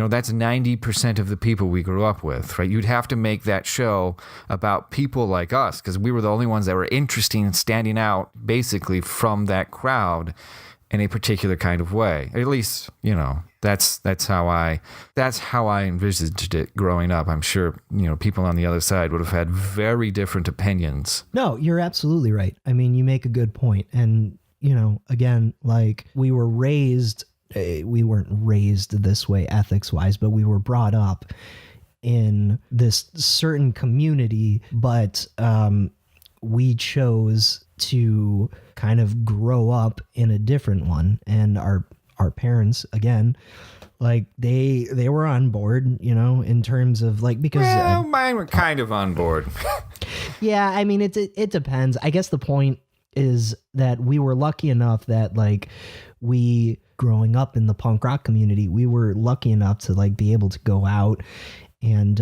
B: that's 90% of the people we grew up with, right? You'd have to make that show about people like us because we were the only ones that were interesting and standing out basically from that crowd in a particular kind of way. At least, that's how I envisaged it growing up. I'm sure, people on the other side would have had very different opinions.
A: No, you're absolutely right. I mean, you make a good point. And, again, like we weren't raised this way ethics wise, but we were brought up in this certain community, but we chose to kind of grow up in a different one. And our parents, again, like they were on board, in terms of like, because
B: mine were kind of on board.
A: Yeah. I mean, it depends. I guess the point is that we were lucky enough that like we growing up in the punk rock community, we were lucky enough to like be able to go out and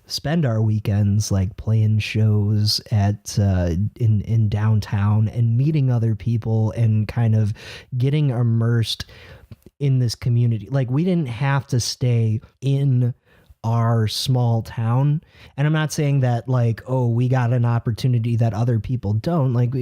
A: spend our weekends like playing shows at in downtown and meeting other people and kind of getting immersed in this community. Like we didn't have to stay in our small town. And I'm not saying that like, oh, we got an opportunity that other people don't. Like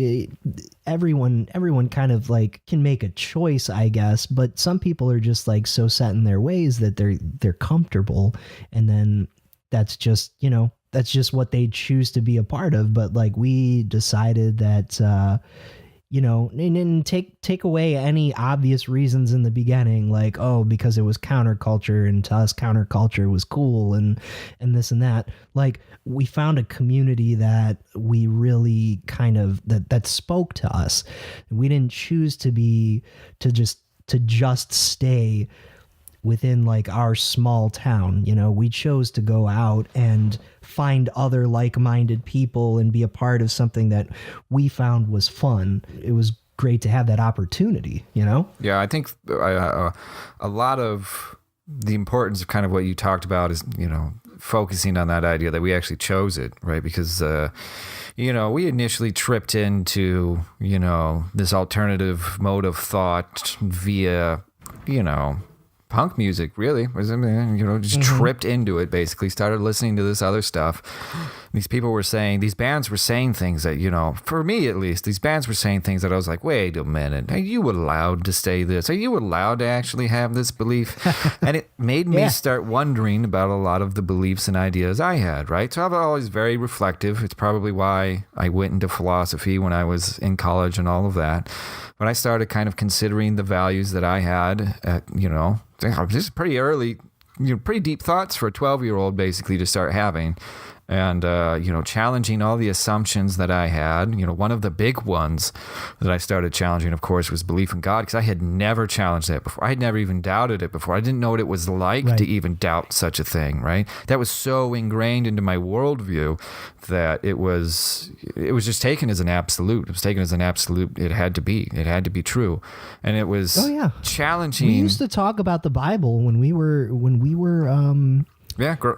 A: everyone kind of like can make a choice, I guess, but some people are just like so set in their ways that they're comfortable, and then that's just what they choose to be a part of. But like we decided that and take away any obvious reasons in the beginning, like, oh, because it was counterculture and to us counterculture was cool and this and that. Like we found a community that we really kind of that spoke to us. We didn't choose to just stay within like our small town. We chose to go out and find other like-minded people and be a part of something that we found was fun. It was great to have that opportunity,
B: Yeah, I think a lot of the importance of kind of what you talked about is, focusing on that idea that we actually chose it, right? Because, we initially tripped into, this alternative mode of thought via, punk music, really. Just tripped into it, basically. Started listening to this other stuff. These bands were saying things that, for me at least, these bands were saying things that I was like, wait a minute, are you allowed to say this? Are you allowed to actually have this belief? And it made me start wondering about a lot of the beliefs and ideas I had, right? So I'm always very reflective. It's probably why I went into philosophy when I was in college and all of that. But I started kind of considering the values that I had at, this is pretty early, pretty deep thoughts for a 12-year-old basically to start having. And, challenging all the assumptions that I had. One of the big ones that I started challenging, of course, was belief in God, because I had never challenged that before. I had never even doubted it before. I didn't know what it was like to even doubt such a thing, right? That was so ingrained into my worldview that it was just taken as an absolute. It was taken as an absolute. It had to be true. And it was challenging.
A: We used to talk about the Bible when we were when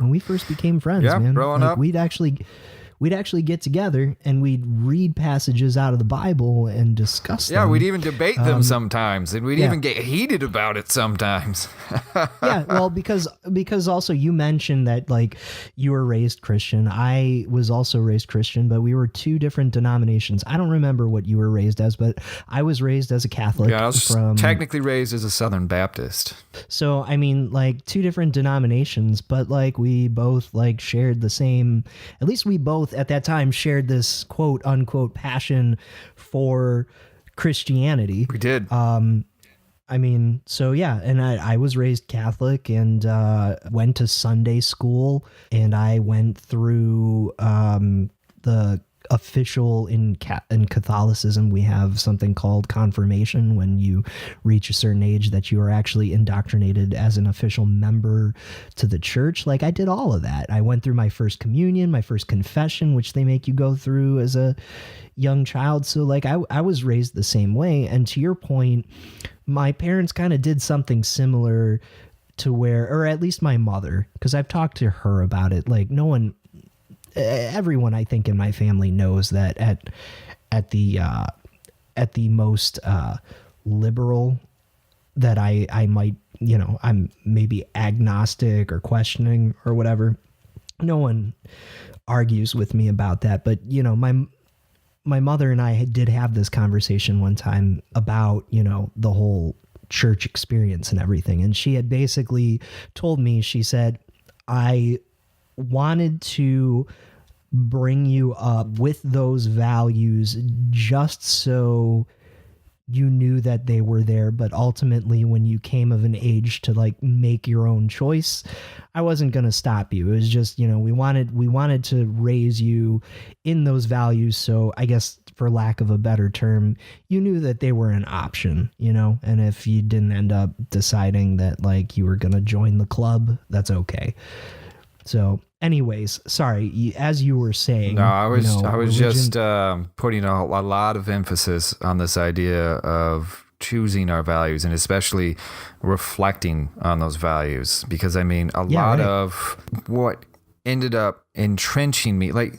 A: we first became friends, man.
B: Growing up,
A: we'd actually get together and we'd read passages out of the Bible and discuss them.
B: Yeah, we'd even debate them sometimes, and we'd even get heated about it sometimes.
A: Yeah, well, because also you mentioned that like you were raised Christian. I was also raised Christian, but we were two different denominations. I don't remember what you were raised as, but I was raised as a Catholic.
B: Yeah, I was technically raised as a Southern Baptist.
A: So, I mean, like two different denominations, but like we both like shared the same, at least we both at that time shared this quote unquote passion for Christianity.
B: We did.
A: I mean, so yeah, and I was raised Catholic and went to Sunday school, and I went through the official in Catholicism, we have something called confirmation when you reach a certain age that you are actually indoctrinated as an official member to the church. Like I did all of that. I went through my first communion, my first confession, which they make you go through as a young child. So like I was raised the same way. And to your point, my parents kind of did something similar to where, or at least my mother, because I've talked to her about it. Like everyone I think in my family knows that at the most liberal that I might, I'm maybe agnostic or questioning or whatever. No one argues with me about that. But, my mother and I did have this conversation one time about, the whole church experience and everything. And she had basically told me, she said, I wanted to bring you up with those values just so you knew that they were there, but ultimately when you came of an age to like make your own choice, I wasn't going to stop you. It was just, we wanted to raise you in those values. So I guess for lack of a better term, you knew that they were an option, and if you didn't end up deciding that like you were going to join the club, that's okay. So anyways, sorry, as you were saying.
B: No, I was
A: religion,
B: just putting a lot of emphasis on this idea of choosing our values and especially reflecting on those values, because I mean, a lot of what ended up entrenching me, like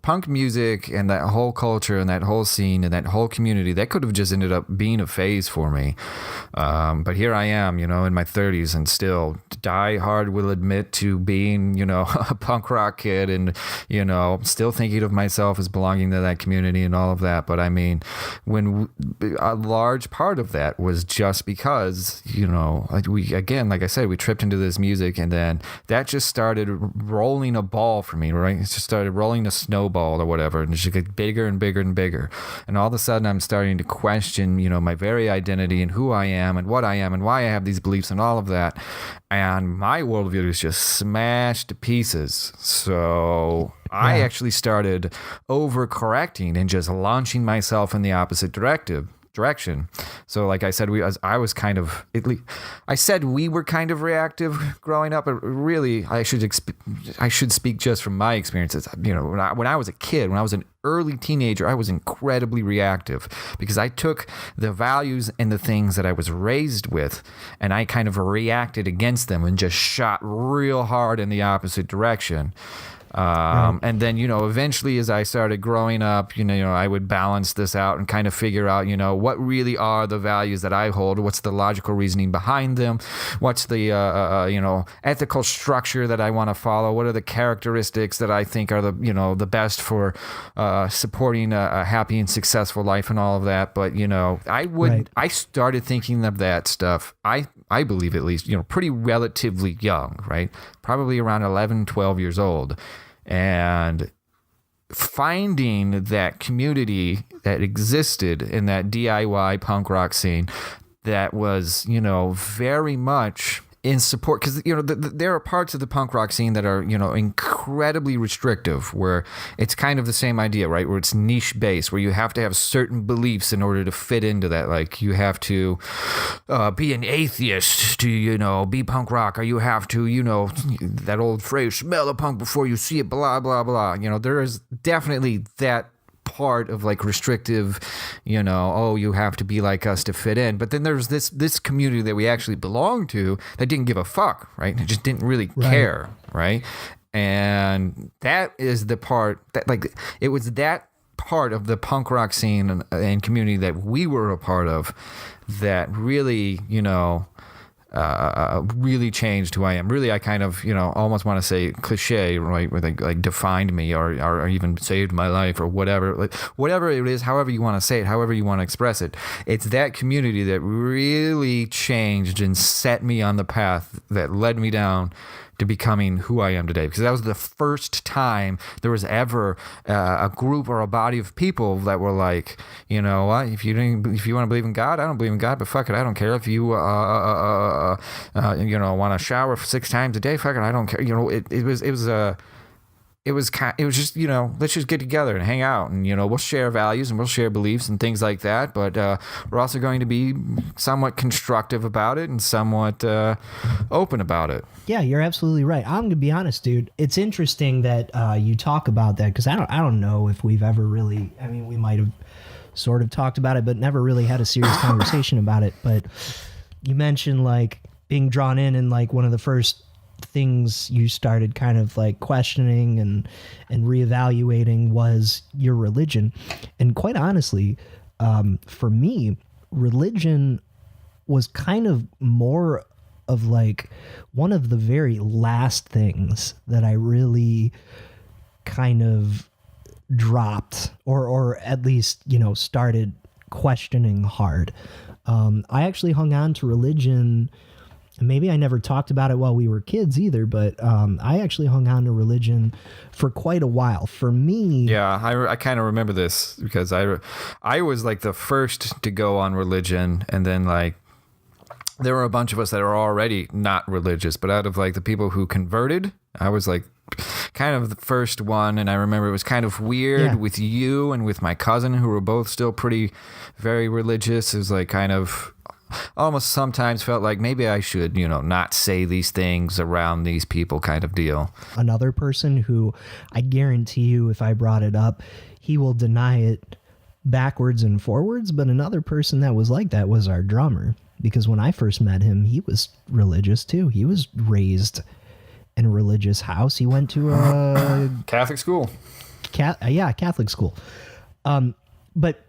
B: punk music and that whole culture and that whole scene and that whole community, that could have just ended up being a phase for me. But here I am, in my 30s and still die hard will admit to being, a punk rock kid and, still thinking of myself as belonging to that community and all of that. But I mean, when a large part of that was just because, we, again, like I said, we tripped into this music and then that just started rolling a ball for me, right? It just started rolling a snowball or whatever, and it just get bigger and bigger and bigger. And all of a sudden I'm starting to question, my very identity and who I am and what I am and why I have these beliefs and all of that. And my worldview is just smashed to pieces. So I actually started overcorrecting and just launching myself in the opposite direction. So like I said, I was kind of, I said we were kind of reactive growing up, but really I should speak just from my experiences. When I was a kid, when I was an early teenager, I was incredibly reactive because I took the values and the things that I was raised with and I kind of reacted against them and just shot real hard in the opposite direction. And then, eventually as I started growing up, I would balance this out and kind of figure out, what really are the values that I hold? What's the logical reasoning behind them? What's the, ethical structure that I want to follow? What are the characteristics that I think are the best for, supporting a happy and successful life and all of that? But, I started thinking of that stuff. I believe at least, pretty relatively young, right? Probably around 11, 12 years old. And finding that community that existed in that DIY punk rock scene that was, very much in support, because there are parts of the punk rock scene that are incredibly restrictive, where it's kind of the same idea, right, where it's niche based, where you have to have certain beliefs in order to fit into that. Like you have to be an atheist to be punk rock, or you have to that old phrase, smell a punk before you see it, blah blah blah. There is definitely that part of like restrictive, you have to be like us to fit in. But then there's this community that we actually belong to that didn't give a fuck, right? It just didn't really care, right? And that is the part that, like, it was that part of the punk rock scene and community that we were a part of that really, really changed who I am. Really, I kind of, almost want to say cliche, right? Where they like defined me or even saved my life or whatever. Like whatever it is, however you want to say it, however you want to express it. It's that community that really changed and set me on the path that led me down to becoming who I am today, because that was the first time there was ever a group or a body of people that were like, you know what, if you want to believe in God, I don't believe in God, but fuck it, I don't care. If you want to shower 6 times a day, fuck it, I don't care. It was just, let's just get together and hang out and, we'll share values and we'll share beliefs and things like that. But we're also going to be somewhat constructive about it and somewhat open about it.
A: Yeah, you're absolutely right. I'm going to be honest, dude. It's interesting that you talk about that, because I don't know if we've ever really, we might have sort of talked about it, but never really had a serious conversation about it. But you mentioned like being drawn in, and like one of the first things you started kind of like questioning and reevaluating was your religion. And quite honestly, for me, religion was kind of more of like one of the very last things that I really kind of dropped or at least, started questioning hard. I actually hung on to religion. Maybe I never talked about it while we were kids either, but I actually hung on to religion for quite a while. For me,
B: yeah, I kind of remember this because I was like the first to go on religion, and then like there were a bunch of us that are already not religious, but out of like the people who converted, I was like kind of the first one. And I remember it was kind of weird with you and with my cousin, who were both still very religious. It was like kind of almost sometimes felt like maybe I should, not say these things around these people kind of deal.
A: Another person who I guarantee you, if I brought it up, he will deny it backwards and forwards. But another person that was like that was our drummer, because when I first met him, he was religious too. He was raised in a religious house. He went to a
B: Catholic school.
A: Catholic school. But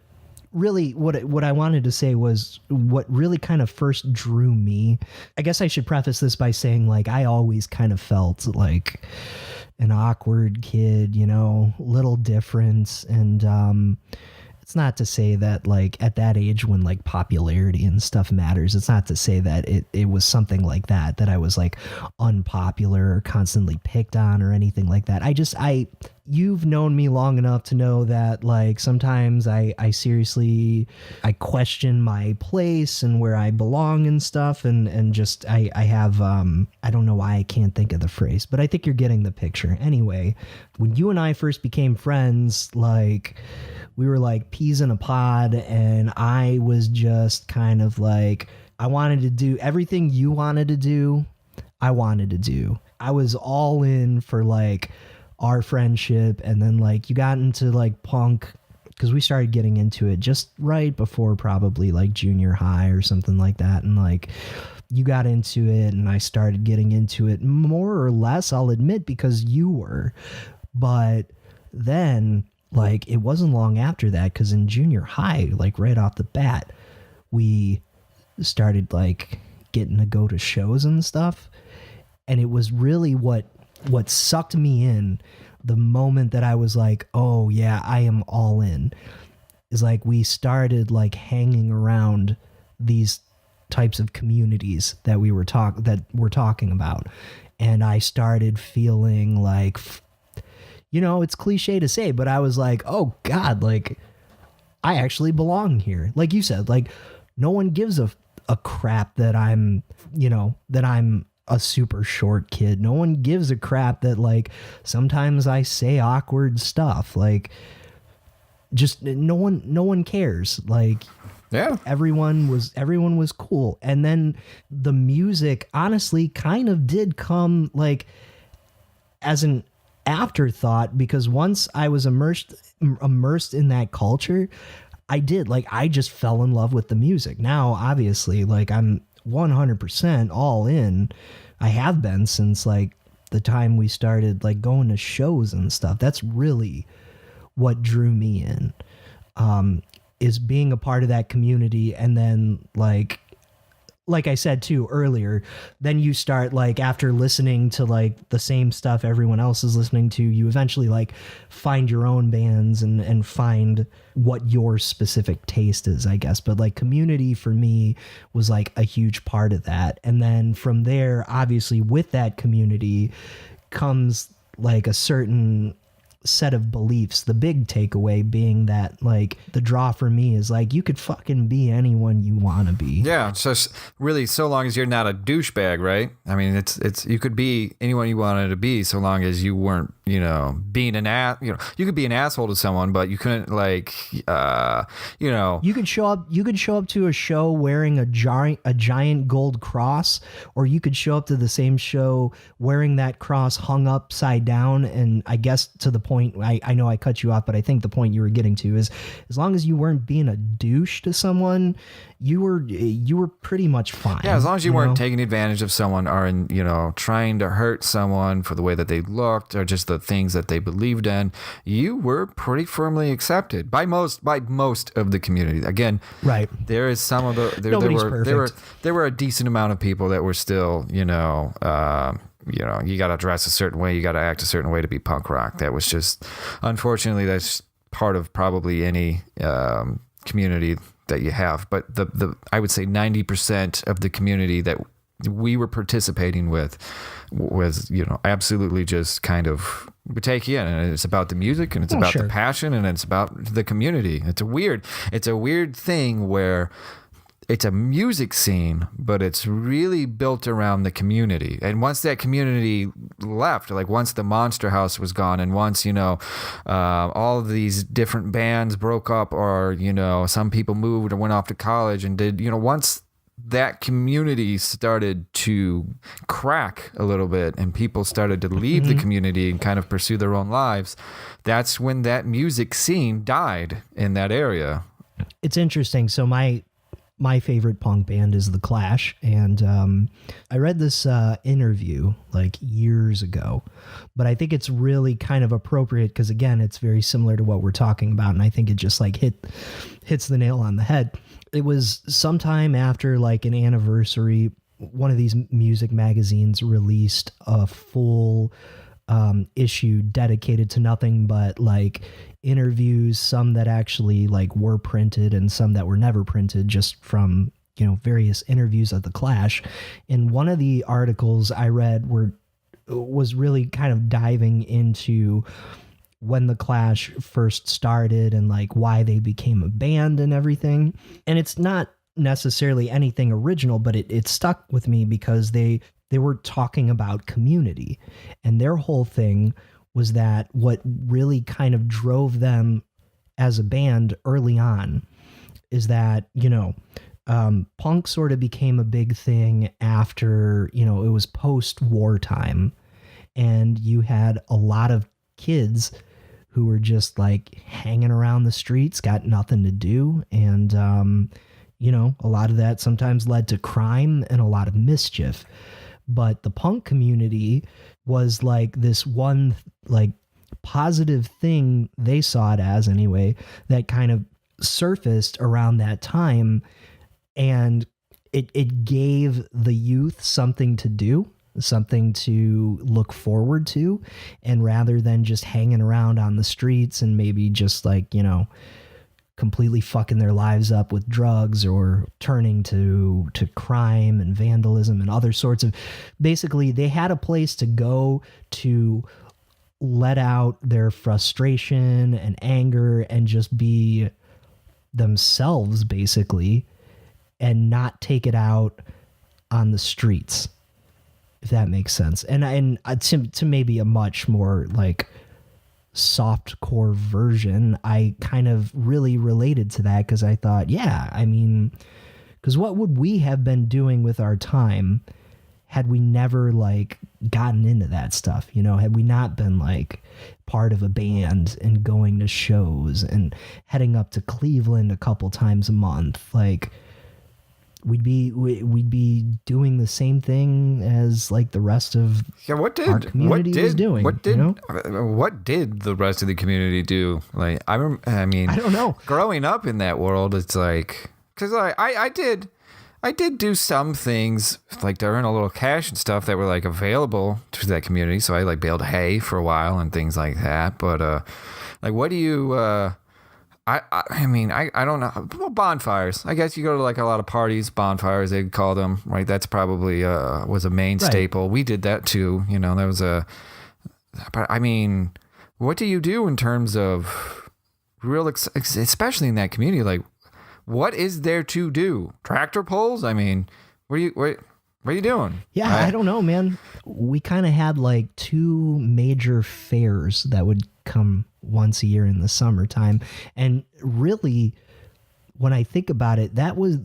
A: really what I wanted to say was what really kind of first drew me. I guess I should preface this by saying, like, I always kind of felt like an awkward kid, little different. And it's not to say that, like, at that age when, like, popularity and stuff matters, it's not to say that it was something like that I was, like, unpopular or constantly picked on or anything like that. You've known me long enough to know that, like, sometimes I seriously, I question my place and where I belong and stuff. And just, I have, I don't know why I can't think of the phrase, but I think you're getting the picture. Anyway, when you and I first became friends, like, we were like peas in a pod, and I was just kind of like, I wanted to do everything you wanted to do. I wanted to do. I was all in for like our friendship. And then like you got into like punk, because we started getting into it just right before probably like junior high or something like that. And like you got into it and I started getting into it more or less, I'll admit, because you were. But then, like, it wasn't long after that, because in junior high, like right off the bat, we started like getting to go to shows and stuff. And it was really what sucked me in the moment that I was like, oh yeah, I am all in, is like we started like hanging around these types of communities that we're talking about. And I started feeling like, it's cliche to say, but I was like, oh God, like I actually belong here. Like you said, like no one gives a crap that I'm a super short kid. No one gives a crap that like sometimes I say awkward stuff. Like just no one cares. Like
B: yeah,
A: everyone was cool. And then the music honestly kind of did come like as an afterthought, because once I was immersed in that culture, I just fell in love with the music. Now, obviously, like I'm 100% all in. I have been since like the time we started like going to shows and stuff. That's really what drew me in, is being a part of that community. And then like I said too earlier, then you start like after listening to like the same stuff everyone else is listening to, you eventually like find your own bands and find what your specific taste is, I guess. But like community for me was like a huge part of that. And then from there, obviously with that community comes like a certain set of beliefs. The big takeaway being that like the draw for me is like you could fucking be anyone you want to be.
B: Yeah, so really, so long as you're not a douchebag, right? I mean, it's you could be anyone you wanted to be, so long as you weren't, being an ass. You could be an asshole to someone, but you couldn't like,
A: You could show up to a show wearing a giant gold cross, or you could show up to the same show wearing that cross hung upside down, and I guess to the point point, I know I cut you off, but I think the point you were getting to is, as long as you weren't being a douche to someone, you were pretty much fine.
B: Yeah, as long as you weren't
A: know?
B: taking advantage of someone or, trying to hurt someone for the way that they looked or just the things that they believed in, you were pretty firmly accepted by most of the community. Again,
A: Right.
B: there is some of the
A: Nobody's perfect.
B: there were a decent amount of people that were still, you got to dress a certain way, you got to act a certain way to be punk rock. That was just, unfortunately, that's part of probably any community that you have. But the I would say 90% of the community that we were participating with was, absolutely just kind of would take you in, and it's about the music, and it's about
A: sure.
B: the passion, and it's about the community. It's a weird thing where it's a music scene, but it's really built around the community. And once that community left, like once the Monster House was gone, and once, all of these different bands broke up, or, some people moved or went off to college and did, once that community started to crack a little bit and people started to leave the community and kind of pursue their own lives, that's when that music scene died in that area.
A: It's interesting. So my favorite punk band is The Clash, and I read this interview like years ago, but I think it's really kind of appropriate because, again, it's very similar to what we're talking about, and I think it just like hits the nail on the head. It was sometime after like an anniversary, one of these music magazines released a full issue dedicated to nothing but like interviews, some that actually like were printed and some that were never printed, just from, various interviews of The Clash. And one of the articles I read was really kind of diving into when The Clash first started and like why they became a band and everything. And it's not necessarily anything original, but it stuck with me because they were talking about community, and their whole thing was that what really kind of drove them as a band early on is that, punk sort of became a big thing after, it was post-war time, and you had a lot of kids who were just like hanging around the streets, got nothing to do. And, a lot of that sometimes led to crime and a lot of mischief. But the punk community was like this one like positive thing, they saw it as anyway, that kind of surfaced around that time. And it gave the youth something to do, something to look forward to. And rather than just hanging around on the streets and maybe just like, completely fucking their lives up with drugs or turning to crime and vandalism and other sorts of, basically they had a place to go to let out their frustration and anger and just be themselves basically, and not take it out on the streets, if that makes sense. And to maybe a much more like soft core version, I kind of really related to that because I thought, yeah, I mean, because what would we have been doing with our time had we never like gotten into that stuff? Had we not been like part of a band and going to shows and heading up to Cleveland a couple times a month, like we'd be doing the same thing as like the rest of our community was doing.
B: What did the rest of the community do? Like, I don't know. Growing up in that world, it's like, because I did do some things like to earn a little cash and stuff that were like available to that community. So I like baled hay for a while and things like that. But like, what do you? I don't know. Well, bonfires. I guess you go to like a lot of parties, bonfires, they'd call them, right? That's probably was a main staple. We did that too. That was but I mean, what do you do in terms of real, especially in that community? Like, what is there to do? Tractor pulls? I mean, what are you doing?
A: Yeah, I don't know, man. We kind of had like two major fairs that would come once a year in the summertime, and really, when I think about it, that was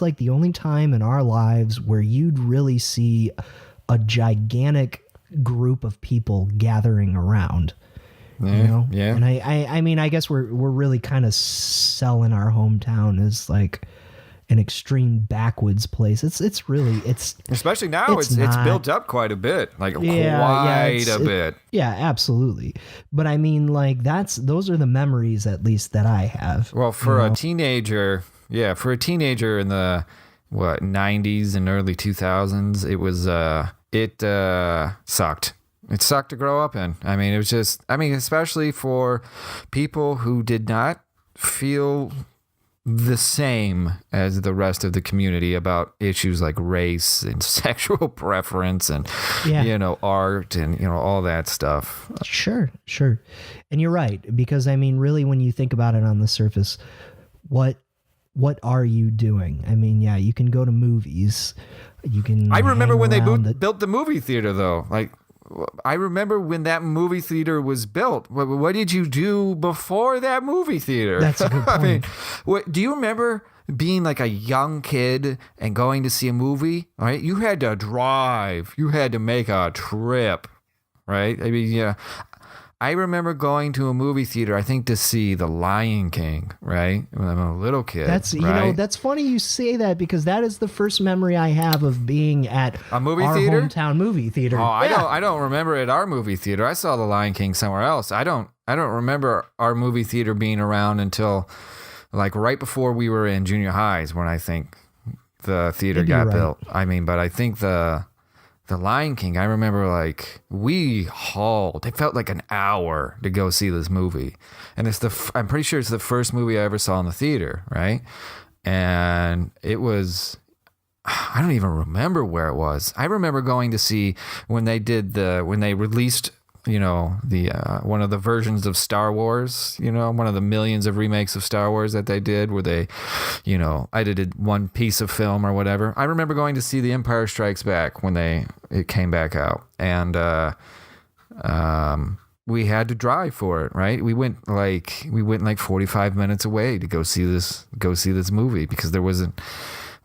A: like the only time in our lives where you'd really see a gigantic group of people gathering around.
B: Yeah,
A: you know?
B: yeah.
A: And I mean, I guess we're really kind of selling our hometown as like an extreme backwoods place. It's really
B: Especially now, it's
A: not.
B: built up quite a bit, like
A: Yeah,
B: quite a bit.
A: Yeah, absolutely. But I mean, like those are the memories at least that I have.
B: Well, for a teenager, for a teenager in the 90s and early 2000s, it was it sucked. It sucked to grow up in. I mean, it was just, especially for people who did not feel the same as the rest of the community about issues like race and sexual preference and, art and, all that stuff.
A: Sure. And you're right, because I mean, really, when you think about it on the surface, what are you doing? I mean, yeah, you can go to movies. You can. I
B: remember when they built the movie theater, though. Like, I remember when that movie theater was built. What did you do before that movie theater?
A: That's a good point.
B: Do you remember being like a young kid and going to see a movie? Right, you had to drive. You had to make a trip. Right. I mean, yeah. I remember going to a movie theater, I think, to see The Lion King, right? When I'm a little kid.
A: That's funny you say that, because that is the first memory I have of being at
B: a movie
A: our
B: theater?
A: Hometown movie theater.
B: Oh, I don't remember at our movie theater. I saw The Lion King somewhere else. I don't remember our movie theater being around until like right before we were in junior highs, when I think the theater got built. I mean, but I think the Lion King, I remember like we hauled. It felt like an hour to go see this movie, and I'm pretty sure it's the first movie I ever saw in the theater, right? And it was, I don't even remember where it was. I remember going to see when they released, the one of the versions of Star Wars, one of the millions of remakes of Star Wars that they did, where they, edited one piece of film or whatever. I remember going to see The Empire Strikes Back when it came back out, and we had to drive for it, right? We went like 45 minutes away to go see this movie, because there wasn't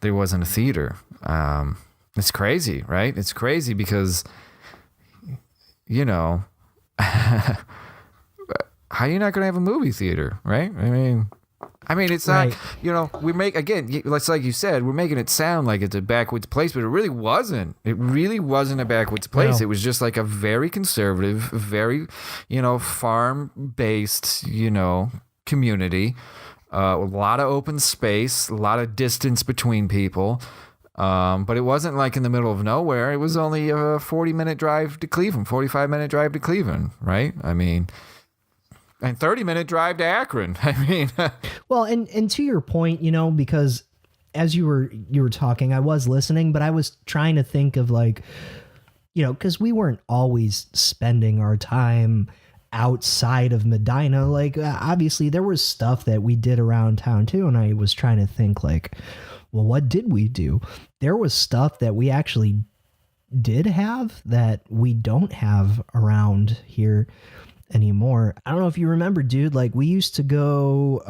B: a theater. It's crazy, right? It's crazy because, how are you not going to have a movie theater, right? I mean, it's not, it's like you said, we're making it sound like it's a backwoods place, but it really wasn't. It really wasn't a backwoods place. No. It was just like a very conservative, very, farm-based, community. A lot of open space, a lot of distance between people. But it wasn't like in the middle of nowhere. It was only a 40-minute drive to Cleveland, 45-minute drive to Cleveland, right? I mean, and 30-minute drive to Akron. I mean,
A: well, and to your point, because as you were talking, I was listening, but I was trying to think of like, because we weren't always spending our time outside of Medina. Like, obviously there was stuff that we did around town too, and I was trying to think like, well, what did we do? There was stuff that we actually did have that we don't have around here anymore. I don't know if you remember, dude, like we used to go,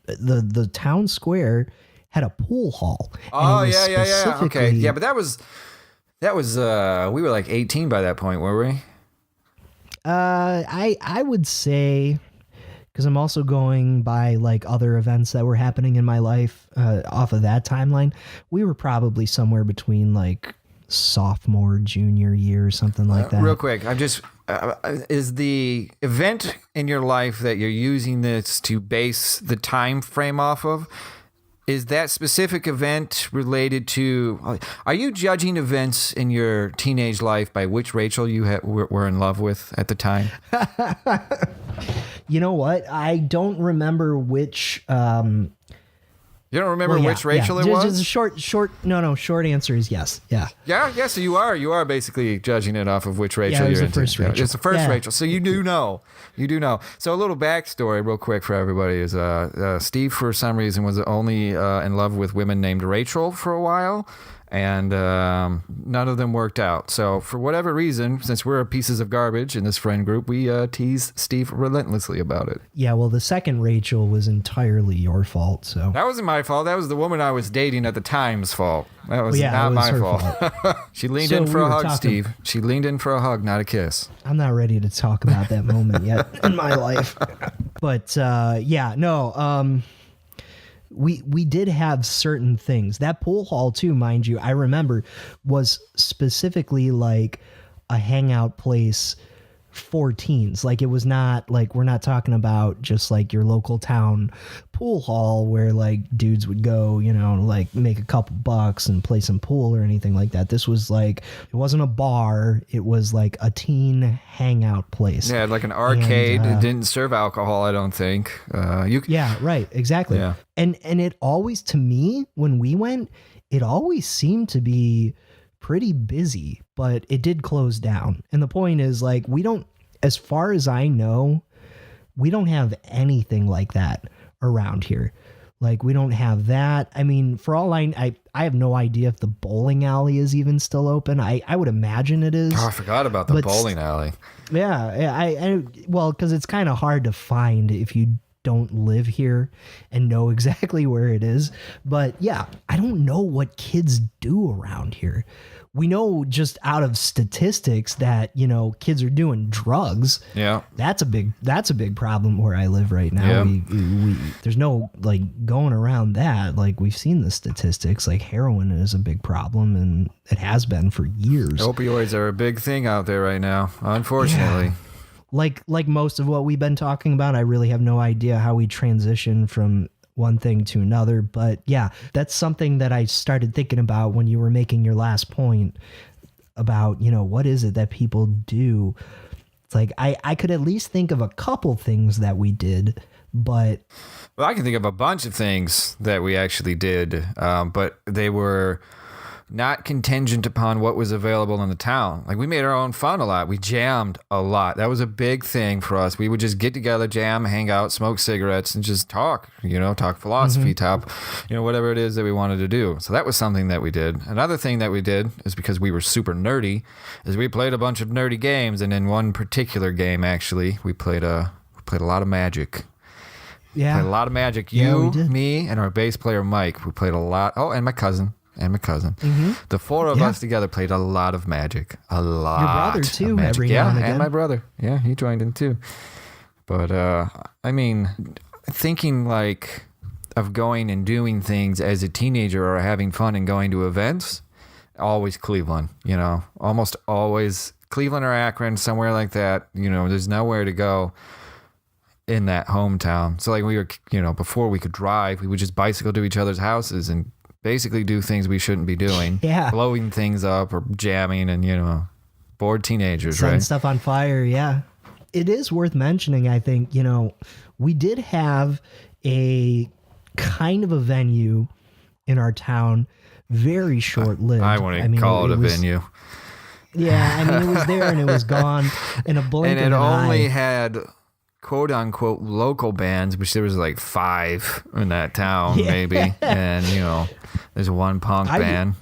A: the town square had a pool hall.
B: Oh, yeah. Okay. Yeah, but that was, we were like 18 by that point, were we?
A: I would say, because I'm also going by like other events that were happening in my life off of that timeline, we were probably somewhere between like sophomore, junior year or something like that.
B: Real quick, I'm just, is the event in your life that you're using this to base the time frame off of, is that specific event related to, are you judging events in your teenage life by which Rachel you were in love with at the time?
A: You know what? I don't remember which.
B: You don't remember which Rachel it was?
A: Just short answer is yes. Yeah.
B: Yeah. So you are basically judging it off of which Rachel you're into.
A: First Rachel.
B: It's the first Rachel. So you do know. So a little backstory real quick for everybody is Steve, for some reason, was only in love with women named Rachel for a while. and none of them worked out. So for whatever reason, since we're pieces of garbage in this friend group, we tease Steve relentlessly about it.
A: Yeah, well, the second Rachel was entirely your fault. So
B: That wasn't my fault. That was the woman I was dating at the time's fault. That was
A: yeah,
B: not
A: it was
B: my
A: her
B: fault. She leaned in for a hug, Steve. She leaned in for a hug, not a kiss.
A: I'm not ready to talk about that moment yet in my life. But yeah, no. We did have certain things. That pool hall too, mind you, I remember was specifically like a hangout place for teens. Like it was not like, we're not talking about just like your local town pool hall where like dudes would go, you know, like make a couple bucks and play some pool or anything like that. This was like, it wasn't a bar. It was like a teen hangout place.
B: Yeah, like an arcade.
A: And,
B: it didn't serve alcohol, I don't think.
A: Yeah, right. Exactly.
B: Yeah.
A: And it always, to me, when we went, it always seemed to be pretty busy, but it did close down. And the point is, like, we don't, as far as I know, we don't have anything like that around here. Like, we don't have that. I mean, for all I have no idea if the bowling alley is even still open. I would imagine it is.
B: Oh, I forgot about the
A: But
B: bowling alley.
A: Yeah, well, because it's kind of hard to find if you don't live here and know exactly where it is. But yeah, I don't know what kids do around here. We know just out of statistics that, you know, kids are doing drugs.
B: Yeah.
A: That's a big problem where I live right now.
B: Yeah.
A: We there's no like going around that. Like we've seen the statistics, like heroin is a big problem and it has been for years.
B: Opioids are a big thing out there right now, unfortunately.
A: Yeah. Like most of what we've been talking about, I really have no idea how we transition from one thing to another. But yeah, that's something that I started thinking about when you were making your last point about, you know, what is it that people do? It's like, I could at least think of a couple things that we did, but...
B: Well, I can think of a bunch of things that we actually did, but they were not contingent upon what was available in the town. Like, we made our own fun a lot. We jammed a lot. That was a big thing for us. We would just get together, jam, hang out, smoke cigarettes, and just talk, you know, talk philosophy, whatever it is that we wanted to do. So that was something that we did. Another thing that we did is because we were super nerdy, is we played a bunch of nerdy games. And in one particular game, actually, we played a lot of Magic.
A: Yeah.
B: Played a lot of Magic. You, me, and our bass player, Mike. We played a lot. Oh, and my cousin. The four of us together played a lot of Magic. A lot.
A: Your brother too, every
B: yeah,
A: now and again.
B: and my brother. Yeah, he joined in too. But I mean, thinking like of going and doing things as a teenager or having fun and going to events, always Cleveland. You know, almost always Cleveland or Akron, somewhere like that. You know, there's nowhere to go in that hometown. So like we were, you know, before we could drive, we would just bicycle to each other's houses and basically do things we shouldn't be doing.
A: Yeah.
B: Blowing things up or jamming and, you know, bored teenagers,
A: Setting
B: right?
A: stuff on fire, yeah. It is worth mentioning, I think, you know, we did have a kind of a venue in our town, very short-lived.
B: I wouldn't call it a venue.
A: Yeah, I mean, it was there and it was gone in a blink
B: and
A: of
B: it
A: an
B: only
A: eye.
B: had quote-unquote local bands, which there was like 5 in that town, maybe. And, you know, there's one punk band.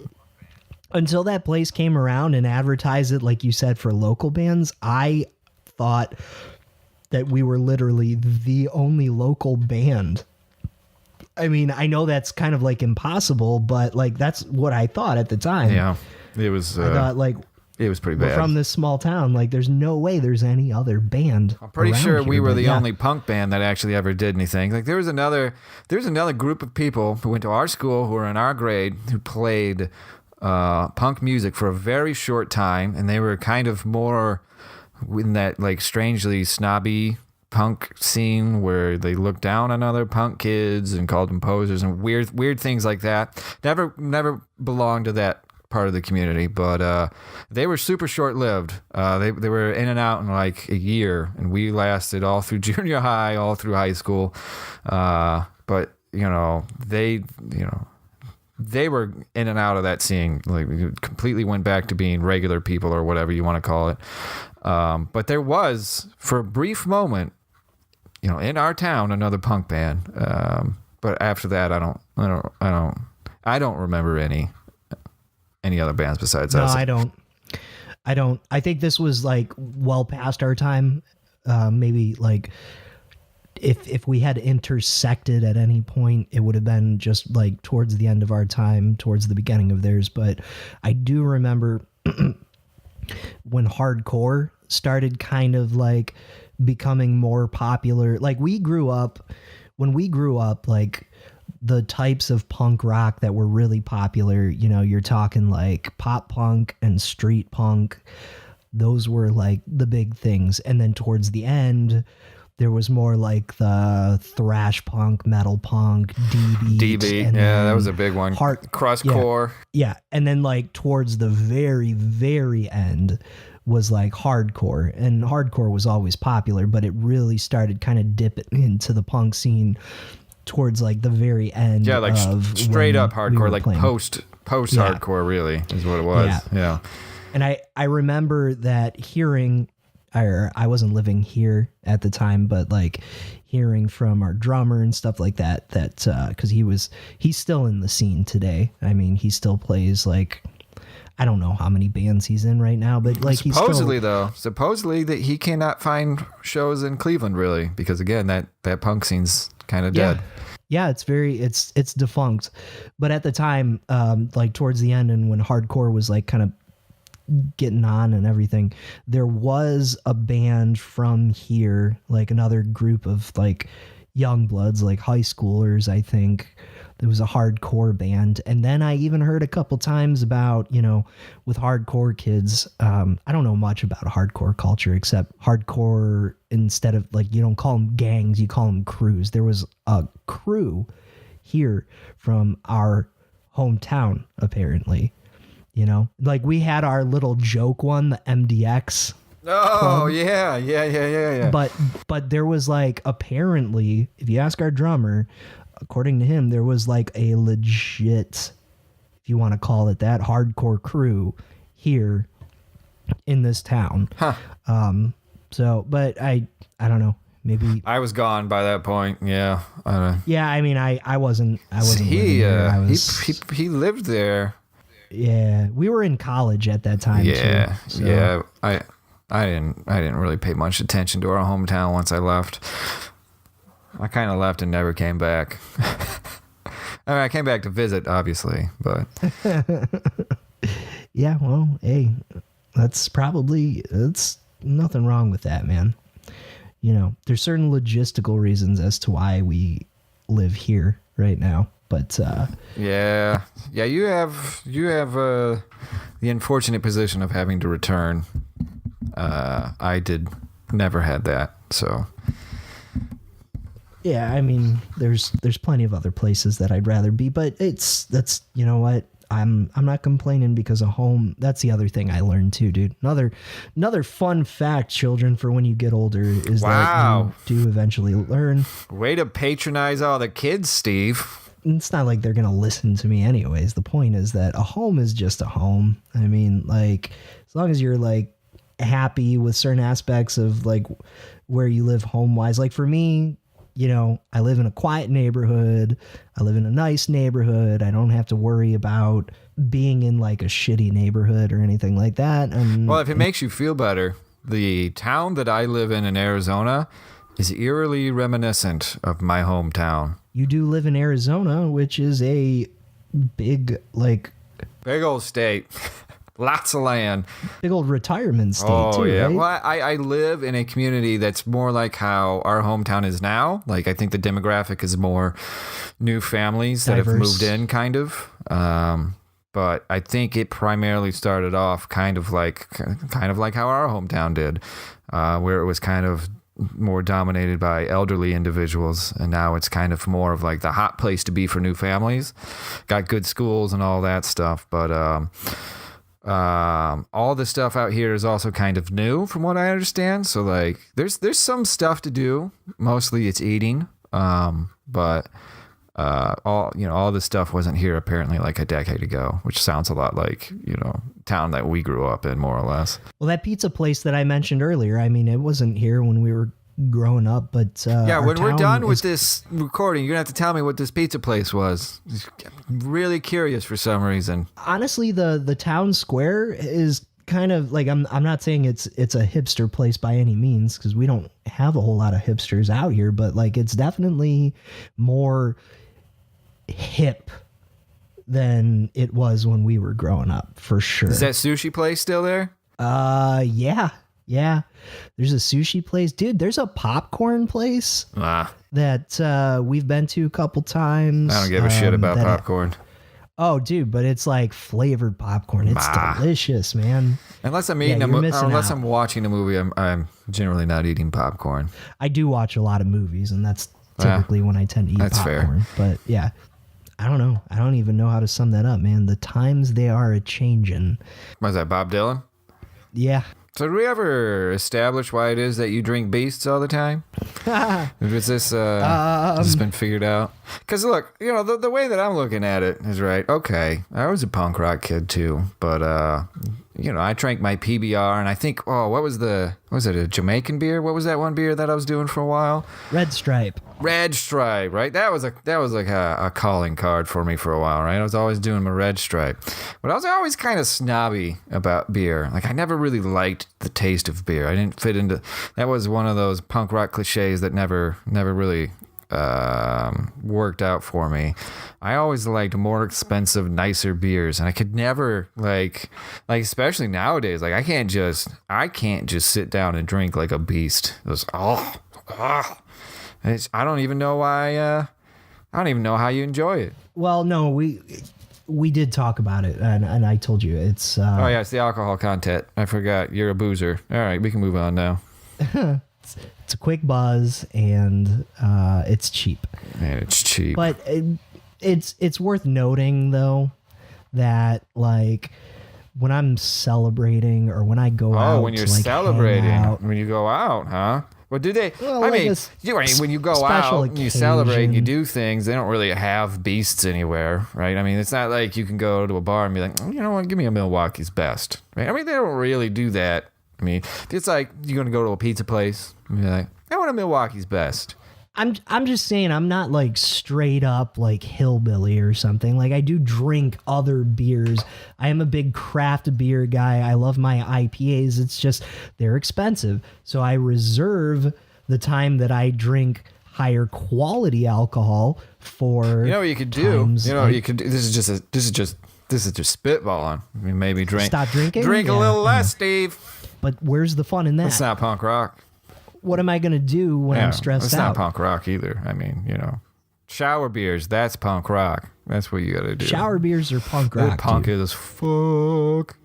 A: Until that place came around and advertised it, like you said, for local bands, I thought that we were literally the only local band. I mean, I know that's kind of like impossible, but like that's what I thought at the time.
B: Yeah, it was.
A: I thought like
B: it was pretty
A: we're
B: bad.
A: from this small town. Like, there's no way there's any other band.
B: I'm pretty sure we were the
A: yeah.
B: only punk band that actually ever did anything. Like there was another group of people who went to our school who were in our grade who played punk music for a very short time, and they were kind of more in that like strangely snobby punk scene where they looked down on other punk kids and called them posers and weird things like that. Never belonged to that part of the community, but they were super short-lived. They were in and out in like a year, and we lasted all through junior high, all through high school. But they were in and out of that scene, like completely went back to being regular people or whatever you want to call it. But there was, for a brief moment, in our town, another punk band. But after that, I don't remember any. any other bands besides
A: No,
B: us.
A: I don't. I think this was like well past our time. Maybe like if we had intersected at any point, it would have been just like towards the end of our time, towards the beginning of theirs. But I do remember when hardcore started kind of like becoming more popular. Like when we grew up, like the types of punk rock that were really popular, you know, you're talking like pop punk and street punk. Those were like the big things. And then towards the end, there was more like the thrash punk, metal punk,
B: DB, yeah, that was a big one. Crustcore.
A: Yeah. And then like towards the very, very end was like hardcore. And hardcore was always popular, but it really started kind of dipping into the punk scene towards like the very end.
B: Yeah, like straight up hardcore, like
A: playing.
B: post hardcore really is what it was. Yeah.
A: And I remember that hearing, or I wasn't living here at the time, but like hearing from our drummer and stuff like that, cause he's still in the scene today. I mean, he still plays like, I don't know how many bands he's in right now, but like
B: supposedly that he cannot find shows in Cleveland really, because again, that punk scene's kind of dead.
A: Yeah, it's defunct. But at the time, like towards the end and when hardcore was like kind of getting on and everything, there was a band from here, like another group of like young bloods, like high schoolers, I think. There was a hardcore band. And then I even heard a couple times about, you know, with hardcore kids, I don't know much about hardcore culture except hardcore, instead of like, you don't call them gangs, you call them crews. There was a crew here from our hometown, apparently, you know, like we had our little joke one, the MDX.
B: Oh, yeah.
A: But there was like, apparently, if you ask our drummer, according to him, there was like a legit, if you want to call it that, hardcore crew here in this town. So, but I don't know. Maybe
B: I was gone by that point. Yeah.
A: Yeah. I mean, I wasn't living there.
B: He lived there.
A: Yeah. We were in college at that time.
B: Yeah.
A: Too, so.
B: Yeah. I didn't really pay much attention to our hometown once I left. I kind of left and never came back. I mean, I came back to visit, obviously, but
A: yeah, well, hey, that's nothing wrong with that, man. You know, there's certain logistical reasons as to why we live here right now, but
B: yeah, you have the unfortunate position of having to return. I never had that, so.
A: Yeah, I mean, there's plenty of other places that I'd rather be, but that's you know what, I'm not complaining because of home. That's the other thing I learned too, dude. Another fun fact, children, for when you get older is that you do eventually learn.
B: Way to patronize all the kids, Steve.
A: It's not like they're gonna listen to me anyways. The point is that a home is just a home. I mean, like, as long as you're like happy with certain aspects of like where you live home wise, like for me, you know, I live in a quiet neighborhood. I live in a nice neighborhood. I don't have to worry about being in like a shitty neighborhood or anything like that.
B: Well, if it makes you feel better, the town that I live in Arizona is eerily reminiscent of my hometown.
A: You do live in Arizona, which is a big
B: old state. Lots of land.
A: Big old retirement state, too,
B: yeah.
A: right?
B: Well, I live in a community that's more like how our hometown is now. Like, I think the demographic is more new families that have moved in, kind of. But I think it primarily started off kind of like how our hometown did, where it was kind of more dominated by elderly individuals, and now it's kind of more of like the hot place to be for new families. Got good schools and all that stuff, but all the stuff out here is also kind of new from what I understand. So like there's some stuff to do. Mostly it's eating. But all this stuff wasn't here apparently like a decade ago, which sounds a lot like, town that we grew up in more or less.
A: Well, that pizza place that I mentioned earlier, I mean, it wasn't here when we were growing up, but
B: Yeah,
A: our
B: when we're
A: town
B: done with
A: is-
B: this recording, you're gonna have to tell me what this pizza place was. I'm really curious for some reason.
A: honestly, the town square is kind of like I'm not saying it's a hipster place by any means, because we don't have a whole lot of hipsters out here, but like it's definitely more hip than it was when we were growing up, for sure.
B: Is that sushi place still there?
A: Yeah. There's a sushi place. Dude, there's a popcorn place
B: Ah,
A: that we've been to a couple times.
B: I don't give a shit about
A: that-
B: popcorn.
A: Oh, dude, but it's like flavored popcorn. It's delicious, man.
B: Unless I'm eating
A: you're missing
B: unless
A: out.
B: I'm watching a movie, I'm generally not eating popcorn.
A: I do watch a lot of movies, and that's typically when I tend to eat
B: That's fair.
A: popcorn. But yeah, I don't know. I don't even know how to sum that up, man. The times they are a changing.
B: Was that Bob Dylan?
A: Yeah.
B: So did we ever establish why it is that you drink beasts all the time? Was this has this been figured out? Because look, you know, the way that I'm looking at it is right. Okay, I was a punk rock kid too, but you know, I drank my PBR, and I think, what was it, a Jamaican beer? What was that one beer that I was doing for a while?
A: Red Stripe.
B: Red Stripe, right? That was like a calling card for me for a while, right? I was always doing my Red Stripe, but I was always kind of snobby about beer. Like I never really liked the taste of beer. I didn't fit into. That was one of those punk rock cliches that never really worked out for me. I always liked more expensive, nicer beers, and I could never like especially nowadays. Like I can't just sit down and drink like a beast. It was I don't even know why. I don't even know how you enjoy it.
A: Well, no, we did talk about it, and I told you it's.
B: Oh yeah, it's the alcohol content. I forgot. You're a boozer. All right, we can move on now.
A: It's a quick buzz, and it's cheap.
B: Man, it's cheap.
A: But it's worth noting though that like when I'm celebrating or when I go out,
B: when you're
A: to, like,
B: celebrating,
A: hang out,
B: when you go out, huh? Well, do they?
A: Well,
B: I
A: like
B: mean,
A: a
B: when you go
A: special
B: out and you celebrate and you
A: occasion.
B: do things, they don't really have beasts anywhere, right? I mean, it's not like you can go to a bar and be like, you know what, give me a Milwaukee's Best, right? I mean, they don't really do that. I mean, it's like you're gonna go to a pizza place and be like, I want a Milwaukee's Best.
A: I'm just saying I'm not like straight up like hillbilly or something. Like I do drink other beers. I am a big craft beer guy. I love my IPAs. It's just they're expensive. So I reserve the time that I drink higher quality alcohol for
B: You know what you could do?
A: times
B: You know
A: like-
B: what you could do? This is just spitballing. I mean, maybe drink.
A: Stop drinking?
B: Drink a
A: Yeah,
B: little
A: yeah.
B: less, Steve.
A: But where's the fun in that?
B: It's not punk rock.
A: What am I going to do when I'm stressed
B: it's
A: out?
B: not punk rock either. I mean, you know, shower beers, that's punk rock. That's what you got to do.
A: Shower beers are punk
B: They're
A: rock.
B: punk
A: dude.
B: as fuck.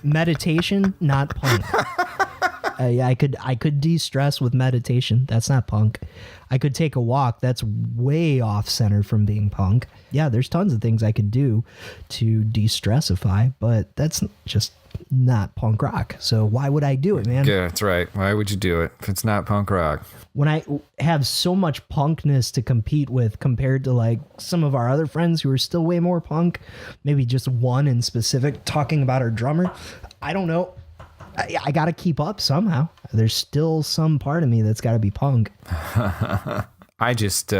A: Meditation, not punk. I could de-stress with meditation. That's not punk. I could take a walk. That's way off center from being punk. Yeah, there's tons of things I could do to de-stressify, but that's just not punk rock. So why would I do it, man?
B: Yeah, that's right. Why would you do it if it's not punk rock?
A: When I have so much punkness to compete with compared to like some of our other friends who are still way more punk, maybe just one in specific, talking about our drummer, I don't know. I got to keep up somehow. There's still some part of me that's got to be punk.
B: I just,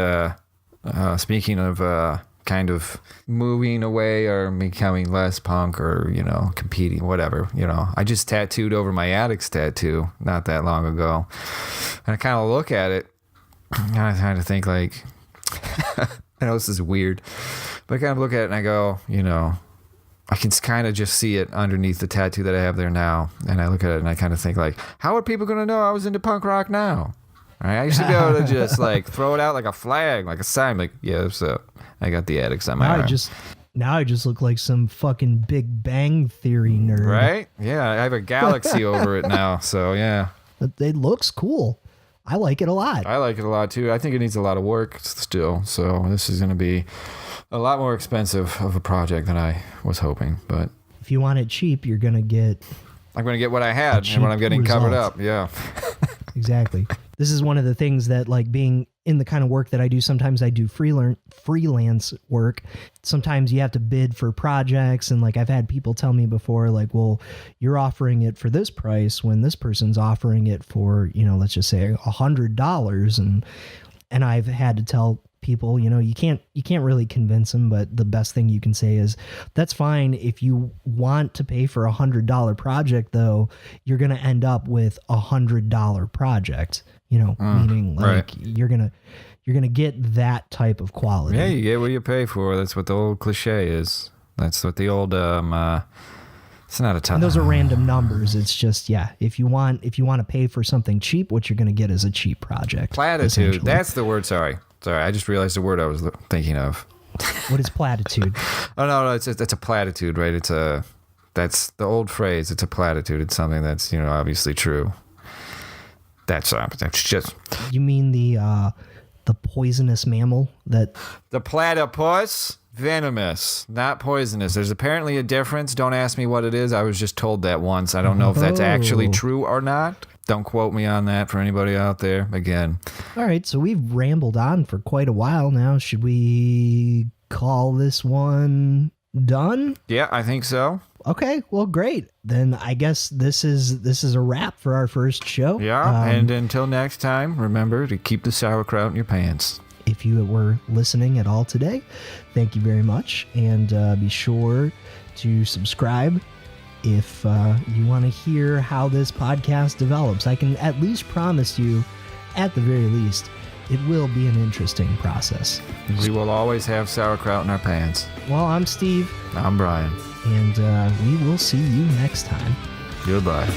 B: speaking of kind of moving away or becoming less punk or, you know, competing, whatever, you know, I just tattooed over my Addicts tattoo not that long ago. And I kind of look at it and I kind of think like, I know this is weird, but I kind of look at it and I go, you know, I can kind of just see it underneath the tattoo that I have there now. And I look at it and I kind of think like, how are people going to know I was into punk rock now? All right, I used to be able to just like throw it out like a flag, like a sign, like, yeah, so I got the Addicts on my
A: Now
B: arm.
A: I just look like some fucking Big Bang Theory nerd.
B: Right? Yeah, I have a galaxy over it now. So yeah,
A: But it looks cool. I like it a lot.
B: I like it a lot too. I think it needs a lot of work still. So this is going to be a lot more expensive of a project than I was hoping. But
A: If you want it cheap, you're going to get
B: I'm going to get what I had
A: cheap
B: and what I'm getting covered
A: result.
B: up. Yeah.
A: exactly. This is one of the things that like being in the kind of work that I do, sometimes I do freelance work. Sometimes you have to bid for projects. And like I've had people tell me before, like, well, you're offering it for this price when this person's offering it for, let's just say $100. And I've had to tell people, you can't really convince them, but the best thing you can say is that's fine. If you want to pay for $100 project though, you're going to end up with $100 project, meaning like
B: right.
A: you're going to get that type of quality.
B: Yeah, you get what you pay for. That's what the old cliche is. That's what the old it's not a ton.
A: And those are random numbers. It's just, if you want to pay for something cheap, what you're going to get is a cheap project.
B: Platitude. That's the word. Sorry, I just realized the word I was thinking of.
A: What is platitude?
B: Oh no, it's a platitude, right? That's the old phrase. It's a platitude. It's something that's obviously true. That's just.
A: You mean the poisonous mammal that?
B: The platypus. Venomous, not poisonous. There's apparently a difference. Don't ask me what it is. I was just told that once. I don't know if that's actually true or not. Don't quote me on that for anybody out there. Again.
A: All right, so we've rambled on for quite a while now. Should we call this one done?
B: Yeah, I think so.
A: Okay, well, great. Then I guess this is a wrap for our first show.
B: Yeah, and until next time, remember to keep the sauerkraut in your pants.
A: If you were listening at all today, thank you very much. And be sure to subscribe if you want to hear how this podcast develops. I can at least promise you, at the very least, it will be an interesting process.
B: We will always have sauerkraut in our pants.
A: Well, I'm Steve.
B: I'm Brian.
A: And we will see you next time.
B: Goodbye.